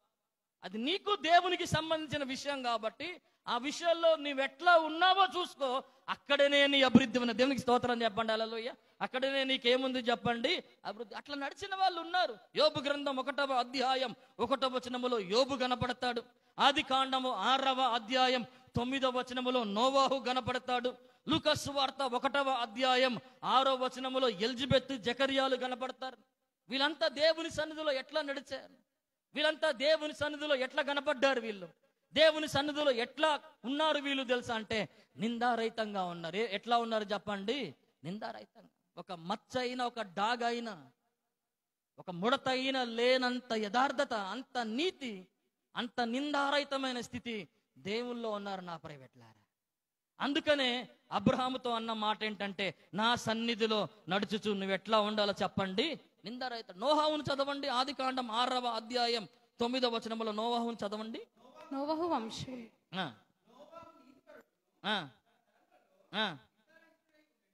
అది నీకు దేవునికి సంబంధించిన విషయం కాబట్టి ఆ విషయాల్లో నువ్వెట్లా ఉన్నావో చూసుకో. అక్కడనే నీ అభివృద్ధి ఉన్న. దేవునికి స్తోత్రం చెప్పండి. హల్లెలూయా. అక్కడనే నీకేముంది చెప్పండి, అభివృద్ధి. అట్లా నడిచిన వాళ్ళు ఉన్నారు. యోబు గ్రంథం 1వ అధ్యాయం 1వ వచనములో యోబు కనపడతాడు. ఆది కాండము 6వ అధ్యాయం 9వ వచనములో నోవాహు కనపడతాడు. లూకా సువార్త 1వ అధ్యాయం 6వ వచనములో ఎలిజబెత్, జకర్యాలు కనపడతారు. వీళ్ళంతా దేవుని సన్నిధిలో ఎట్లా నడిచారు? వీళ్ళంతా దేవుని సన్నిధిలో ఎట్లా కనపడ్డారు? వీళ్ళు దేవుని సన్నిధిలో ఎట్లా ఉన్నారు వీళ్ళు తెలుసా అంటే నిందారహితంగా ఉన్నారు. ఎట్లా ఉన్నారు చెప్పండి? నిందారహితంగా. ఒక మచ్చ అయినా, ఒక డాగ్ అయినా, ఒక ముడత అయినా లేనంత యథార్థత, అంత నీతి, అంత నిందారహితమైన స్థితి దేవుల్లో ఉన్నారు నా ప్రైవేట్లారా. అందుకనే అబ్రహాముతో అన్న మాట ఏంటంటే, నా సన్నిధిలో నడుచుచు నువ్వు ఎట్లా ఉండాలో చెప్పండి, నిందారహిత. నోవాహును చదవండి. ఆది కాండం 6వ అధ్యాయం 9వ వచనములో నోవాహును చదవండి. నోవహు వంశం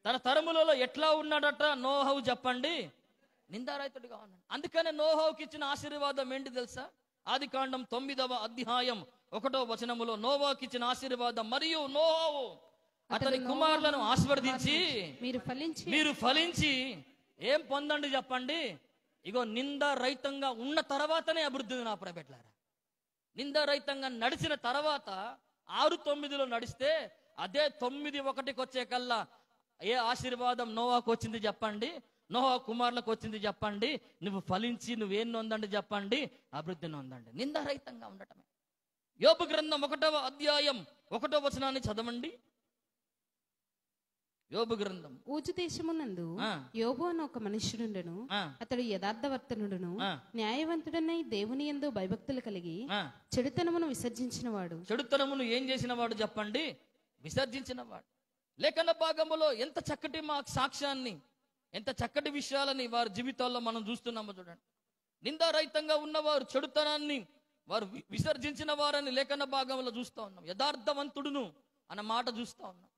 తన తరములలో ఎట్లా ఉన్నాడట నోవాహు చెప్పండి? నిందారహితుడిగా ఉన్నాడు. అందుకనే నోవాహుకి ఇచ్చిన ఆశీర్వాదం ఏంటి తెలుసా? ఆది కాండం 9వ అధ్యాయం 1వ వచనములో నోవాహుకి ఇచ్చిన ఆశీర్వాదం, మరియు నోవాహు అతని కుమారులను ఆశీర్వదించి మీరు ఫలించి ఏం పొందండి చెప్పండి? ఇగో నిందారహితంగా ఉన్న తర్వాతనే అభివృద్ధి నా ప్రైవేట్లారా. నిందారహితంగా నడిచిన తర్వాత 6:9లో నడిస్తే అదే 9:1కి వచ్చే కల్లా ఏ ఆశీర్వాదం నోవాకు వచ్చింది చెప్పండి? నోవా కుమారులకు వచ్చింది చెప్పండి? నువ్వు ఫలించి నువ్వేం నొందండి చెప్పండి? అభివృద్ధిని నొందండి. నిందారహితంగా ఉండటమే. యోబు గ్రంథం 1వ అధ్యాయం 1వ వచనాన్ని చదవండి. యోబు గ్రంథం. ఊజు దేశమునందు యోబు అన్న ఒక మనుష్యుడుండెను. అతడు యథార్థవర్తనుడును, న్యాయవంతుడనై దేవుని యందు భయభక్తులు కలిగి చెడుతనమును విసర్జించిన వాడు. చెడుతనమును ఏం చేసిన వాడు చెప్పండి? విసర్జించిన వాడు. లేఖన భాగములో ఎంత చక్కటి మా సాక్ష్యాన్ని, ఎంత చక్కటి విషయాలని వారి జీవితాల్లో మనం చూస్తున్నామో చూడండి. నిందారహితంగా ఉన్నవారు చెడుతనాన్ని వారు విసర్జించిన వారని లేఖన భాగంలో చూస్తా ఉన్నాం. యథార్థవంతుడును అన్న మాట చూస్తా ఉన్నాం.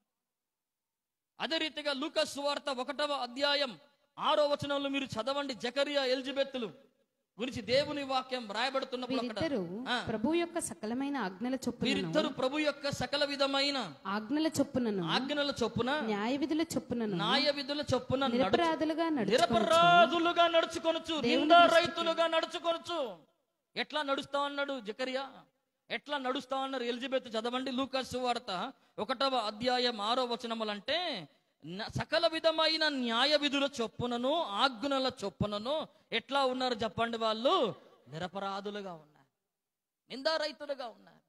అదే రీతిగా లూకా సువార్త 1వ అధ్యాయం 6వ వచనంలో మీరు చదవండి. జకరియా ఎలిజబెత్తులు గురించి దేవుని వాక్యం రాయబడుతున్నప్పుడు వీరిద్దరూ ప్రభు యొక్క సకలమైన ఆజ్ఞల చొప్పున వీరిద్దరు ప్రభు యొక్క సకల విధమైన ఆజ్ఞల చొప్పున న్యాయ విధుల చొప్పున నిరపరాధులుగా నడుచుకొనుచు, నిందారహితులుగా నడుచుకొనుచు. ఎట్లా నడుస్తా అన్నాడు జకరియా? ఎట్లా నడుస్తా అన్నారు ఎలిజబెత్? చదవండి లూకా సువార్త 1వ అధ్యాయం 6వ వచనములంటే సకల విధమైన న్యాయ విధుల చొప్పునను ఆజ్ఞల చొప్పునను ఎట్లా ఉన్నారు చెప్పండి? వాళ్ళు నిరపరాధులుగా ఉన్నారు, నిందారహితులుగా ఉన్నారు.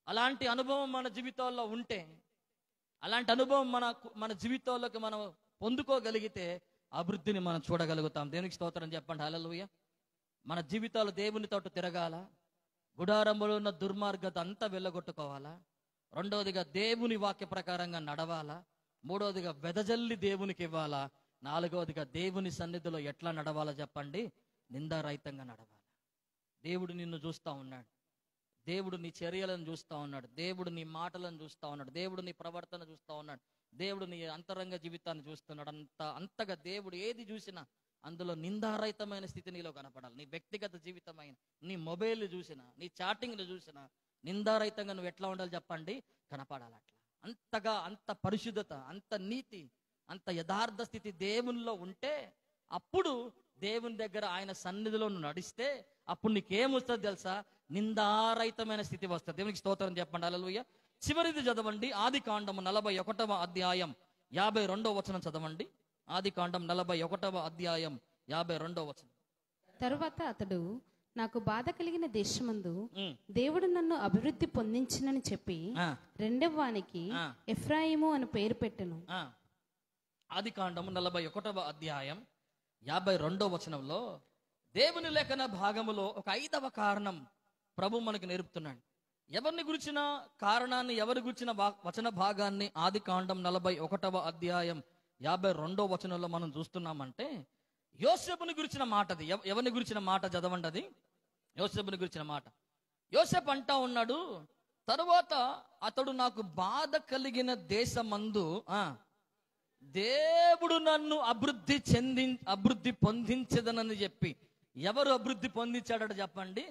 అలాంటి అనుభవం మన జీవితాల్లో ఉంటే, అలాంటి అనుభవం మన జీవితాల్లోకి మనం పొందుకోగలిగితే అభివృద్ధిని మనం చూడగలుగుతాం. దేవునికి స్తోత్రం చెప్పండి. హల్లెలూయా. మన జీవితాలు దేవుని తోట తిరగాల, గుడారంలో ఉన్న దుర్మార్గత అంతా వెళ్ళగొట్టుకోవాలా. రెండవదిగా దేవుని వాక్య ప్రకారంగా నడవాలా. మూడవదిగా వెదజల్లి దేవునికి ఇవ్వాలా. నాలుగవదిగా దేవుని సన్నిధిలో ఎట్లా నడవాలో చెప్పండి? నిందారహితంగా నడవాలి. దేవుడు నిన్ను చూస్తా ఉన్నాడు, దేవుడు నీ చర్యలను చూస్తా ఉన్నాడు, దేవుడు నీ మాటలను చూస్తా ఉన్నాడు, దేవుడు నీ ప్రవర్తన చూస్తా ఉన్నాడు, దేవుడు నీ అంతరంగ జీవితాన్ని చూస్తున్నాడు. అంతగా దేవుడు ఏది చూసినా అందులో నిందారహితమైన స్థితి నీలో కనపడాలి. నీ వ్యక్తిగత జీవితమైన, నీ మొబైల్ చూసినా, నీ చాటింగ్లు చూసినా నిందారహితంగా నువ్వు ఎట్లా ఉండాలి చెప్పండి? కనపడాలి. అట్లా అంతగా, అంత పరిశుద్ధత, అంత నీతి, అంత యథార్థ స్థితి దేవునిలో ఉంటే అప్పుడు దేవుని దగ్గర ఆయన సన్నిధిలో నువ్వు నడిస్తే అప్పుడు నీకేమొస్తుంది తెలుసా? నిందారహితమైన స్థితి వస్తుంది. దేవునికి స్తోత్రం చెప్పండి. హల్లెలూయా. చివరిది చదవండి, ఆదికాండము 41వ అధ్యాయం 52వ వచనం చదవండి. ఆదికాండం 41వ అధ్యాయం 52వ వచనం. తరువాత అతడు, నాకు బాధ కలిగిన దేశమందు దేవుడు నన్ను అభివృద్ధి పొందించినని చెప్పి రెండవ వానికి ఎఫ్రాయిము అని పేరు పెట్టెను. ఆదికాండము 41వ అధ్యాయం 52వ వచనంలో దేవుని లేఖన భాగములో ఒక 5వ కారణం ప్రభు మనకు నేర్పుతున్నాడు. ఎవరిని గురించిన కారణాన్ని, ఎవరి గురించిన వచన భాగాన్ని ఆదికాండం 41వ అధ్యాయం 52వ వచనంలో మనం చూస్తున్నామంటే యోసేపుని గురించిన మాట. అది ఎవరిని గురించిన మాట చదవండి. అది యోసేపుని గురించిన మాట. యోసేపు అంటా ఉన్నాడు, తరువాత అతడు నాకు బాధ కలిగిన దేశమందు దేవుడు నన్ను అభివృద్ధి పొందించదనని చెప్పి. ఎవరు అభివృద్ధి పొందించాడట చెప్పండి?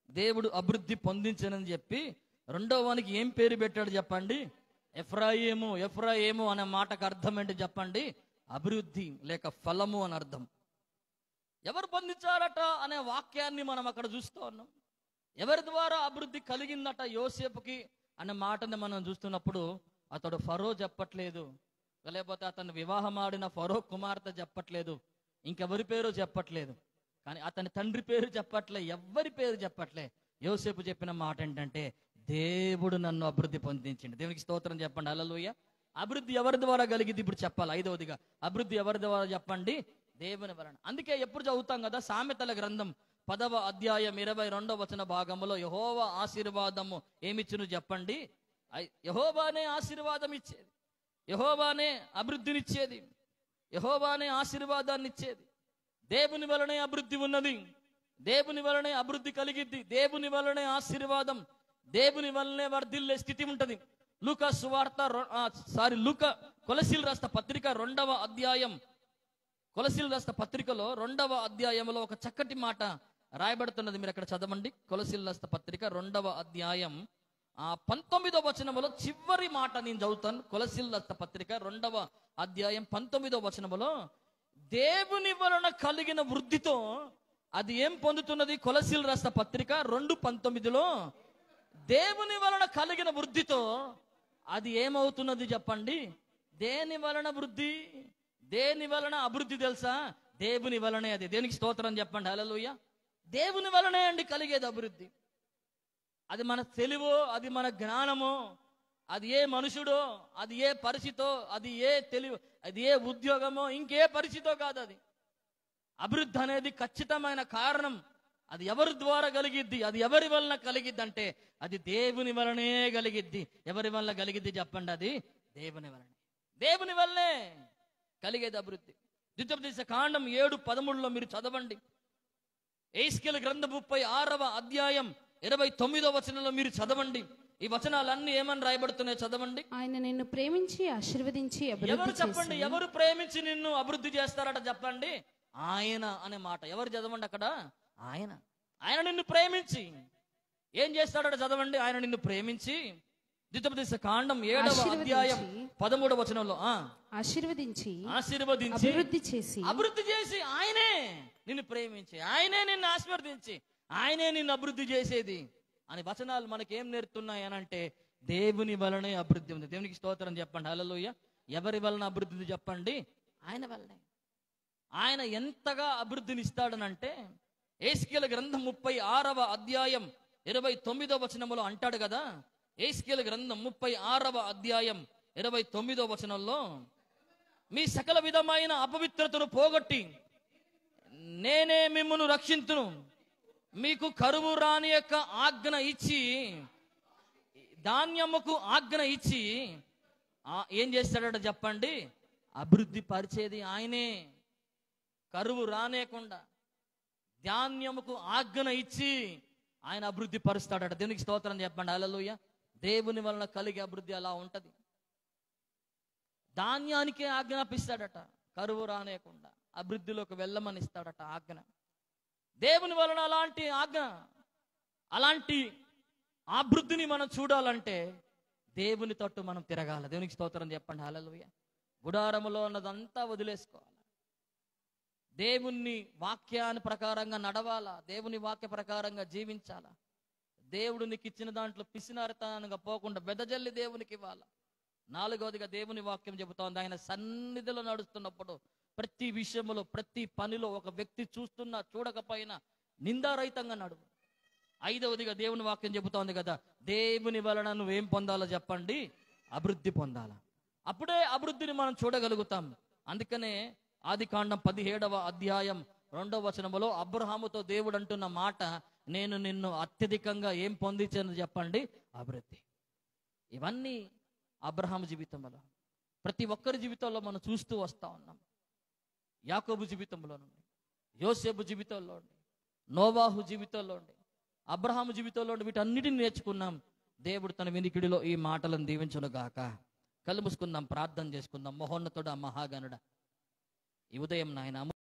దేవుడు అభివృద్ధి పొందించనని చెప్పి రెండో వానికి ఏం పేరు పెట్టాడు చెప్పండి? ఎఫ్రాయిము. ఎఫ్రాయిము అనే మాటకు అర్థం ఏంటి చెప్పండి? అభివృద్ధి లేక ఫలము అని అర్థం. ఎవరు పొందించారట అనే వాక్యాన్ని మనం అక్కడ చూస్తూ ఉన్నాం. ఎవరి ద్వారా అభివృద్ధి కలిగిందట యోసేపుకి అనే మాటని మనం చూస్తున్నప్పుడు అతడు ఫరో చెప్పట్లేదు, లేకపోతే అతను వివాహం ఆడిన ఫరో కుమార్తె చెప్పట్లేదు, ఇంకెవరి పేరు చెప్పట్లేదు, కానీ అతని తండ్రి పేరు చెప్పట్లే, ఎవ్వరి పేరు చెప్పట్లే. యోసేపు చెప్పిన మాట ఏంటంటే దేవుడు నన్ను అభివృద్ధి పొందించింది. దేవునికి స్తోత్రం చెప్పండి. హల్లెలూయా. అభివృద్ధి ఎవరి ద్వారా కలిగింది ఇప్పుడు చెప్పాలి. 5వదిగా అభివృద్ధి ఎవరి ద్వారా చెప్పండి? దేవుని వలన. అందుకే ఎప్పుడు చదువుతాం కదా, సామెతల గ్రంథం 10వ అధ్యాయం 22వ వచన భాగంలో యెహోవా ఆశీర్వాదము ఏమిచ్చును చెప్పండి? యెహోవానే ఆశీర్వాదం ఇచ్చేది, యెహోవానే అభివృద్ధినిచ్చేది, యెహోవానే ఆశీర్వాదాన్ని ఇచ్చేది. దేవుని వలనే అభివృద్ధి ఉన్నది, దేవుని వలనే అభివృద్ధి కలిగిద్ది, దేవుని వలనే ఆశీర్వాదం, దేవుని వలనే వర్ధిల్లే స్థితి ఉంటది. లూకా సువార్త కొలసీలు రాసిన పత్రిక 2వ అధ్యాయం, కొలసీలు రాసిన పత్రికలో 2వ అధ్యాయంలో ఒక చక్కటి మాట రాయబడుతున్నది. మీరు అక్కడ చదవండి. కొలసీలు రాసిన పత్రిక 2వ అధ్యాయం 19వ వచనములో చివరి మాట నేను చదువుతాను. కొలసీలు రాసిన పత్రిక 2వ అధ్యాయం 19వ వచనములో దేవుని వలన కలిగిన వృద్ధితో అది ఏం పొందుతున్నది? కొలసీలు రాసిన పత్రిక 2:19లో దేవుని వలన కలిగిన వృద్ధితో అది ఏమవుతున్నది చెప్పండి? దేని వలన వృద్ధి, దేని వలన అభివృద్ధి తెలుసా? దేవుని వలనే. అది దేనికి స్తోత్రం చెప్పండి. హల్లెలూయా. దేవుని వలనే అండి కలిగేది అభివృద్ధి. అది మన తెలివో, అది మన జ్ఞానమో, అది ఏ మనుషుడో, అది ఏ పరిస్థితో, అది ఏ తెలివి, అది ఏ ఉద్యోగమో, ఇంకే పరిస్థితో కాదు. అది అభివృద్ధి అనేది ఖచ్చితమైన కారణం. అది ఎవరి ద్వారా కలిగిద్ది, అది ఎవరి వలన కలిగిద్ది అంటే అది దేవుని వలనే కలిగిద్ది. ఎవరి వలన కలిగిద్ది చెప్పండి? అది దేవుని వలనే. దేవుని వల్లనే కలిగేది అభివృద్ధి. ద్వితీయోపదేశ కాండం 7:13లో మీరు చదవండి. యెహెజ్కేలు గ్రంథం 36వ అధ్యాయం 29వ వచనంలో మీరు చదవండి. ఈ వచనాలన్నీ ఏమని రాయబడుతున్నాయో చదవండి. ఆయన నిన్ను ప్రేమించి ఆశీర్వదించి ఎవరు చెప్పండి, ఎవరు ప్రేమించి నిన్ను అభివృద్ధి చేస్తారట చెప్పండి? ఆయన అనే మాట. ఎవరు చదవండి అక్కడ? ఆయన. ఆయన నిన్ను ప్రేమించి ఏం చేస్తాడట చదవండి. ఆయన నిన్ను ప్రేమించి ద్వితీయోపదేశ కాండం 7వ అధ్యాయం 13వ వచనంలో ఆశీర్వదించి అభివృద్ధి చేసి ఆయనే నిన్ను ప్రేమించి, ఆయనే నిన్ను ఆశీర్వదించి, ఆయనే నిన్ను అభివృద్ధి చేసేది అని వచనాలు మనకి ఏం నేర్పుతున్నాయి అని అంటే, దేవుని వలనే అభివృద్ధి ఉంది. దేవునికి స్తోత్రం చెప్పండి. హల్లెలూయా. ఎవరి వలన అభివృద్ధి ఉంది చెప్పండి? ఆయన వలనే. ఆయన ఎంతగా అభివృద్ధిని ఇస్తాడనంటే, యెహెజ్కేలు గ్రంథం 36వ అధ్యాయం 29వ వచనములో అంటాడు కదా. యెహెజ్కేలు గ్రంథం 36వ అధ్యాయం 29వ వచనంలో, మీ సకల విధమైన అపవిత్రతను పోగొట్టి నేనే మిమ్మును రక్షింతును, మీకు కరువు రాని యొక్క ఆజ్ఞ ఇచ్చి, ధాన్యముకు ఆజ్ఞ ఇచ్చి ఏం చేస్తాడట చెప్పండి? అభివృద్ధి పరిచేది ఆయనే. కరువు రానేకుండా ధాన్యముకు ఆజ్ఞ ఇచ్చి ఆయన అభివృద్ధి పరుస్తాడట. దేవునికి స్తోత్రం చెప్పండి. హల్లెలూయా. దేవుని వలన కలిగే అభివృద్ధి అలా ఉంటది. ధాన్యానికే ఆజ్ఞాపిస్తాడట, కరువు రానేకుండా అభివృద్ధిలోకి వెళ్ళమని ఇస్తాడట ఆజ్ఞ. దేవుని వలన అలాంటి ఆజ్ఞ, అలాంటి అభివృద్ధిని మనం చూడాలంటే దేవుని తట్టు మనం తిరగాలి. దేవునికి స్తోత్రం చెప్పండి. హల్లెలూయా. గుడారములో ఉన్నదంతా వదిలేసుకోవాలి. దేవుని వాక్యాన్ని ప్రకారంగా నడవాలా, దేవుని వాక్య ప్రకారంగా జీవించాలా. దేవుడు నీకు ఇచ్చిన దాంట్లో పిసినారితనంగా పోకుండా వెదజల్లి దేవునికి ఇవ్వాలా. 4వదిగా దేవుని వాక్యం చెబుతోంది, ఆయన సన్నిధిలో నడుస్తున్నప్పుడు ప్రతి విషయంలో, ప్రతి పనిలో ఒక వ్యక్తి చూస్తున్నా చూడకపోయినా నిందారహితంగా నడువు. 5వదిగా దేవుని వాక్యం చెబుతోంది కదా, దేవుని వలన నువ్వేం పొందాలో చెప్పండి? అభివృద్ధి పొందాలా. అప్పుడే అభివృద్ధిని మనం చూడగలుగుతాం. అందుకనే ఆదికాండం 17వ అధ్యాయం 2వ వచనములో అబ్రహాముతో దేవుడు అంటున్న మాట, నేను నిన్ను అత్యధికంగా ఏం పొందించాను చెప్పండి? అభివృద్ధి. ఇవన్నీ అబ్రహాము జీవితంలో, ప్రతి ఒక్కరి జీవితంలో మనం చూస్తూ వస్తా ఉన్నాం. యాకోబు జీవితంలో నుండి, యోసేపు జీవితంలో నుండి, నోవాహు జీవితంలో నుండి, అబ్రహాము జీవితంలో నుండి వీటన్నిటిని నేర్చుకున్నాం. దేవుడు తన వినికిడిలో ఈ మాటలను దీవించును గాక. కళ్ళు మూసుకుందాం, ప్రార్థన చేసుకుందాం. మహోన్నతుడా, మహాగణుడా, ఈ ఉదయం నాయన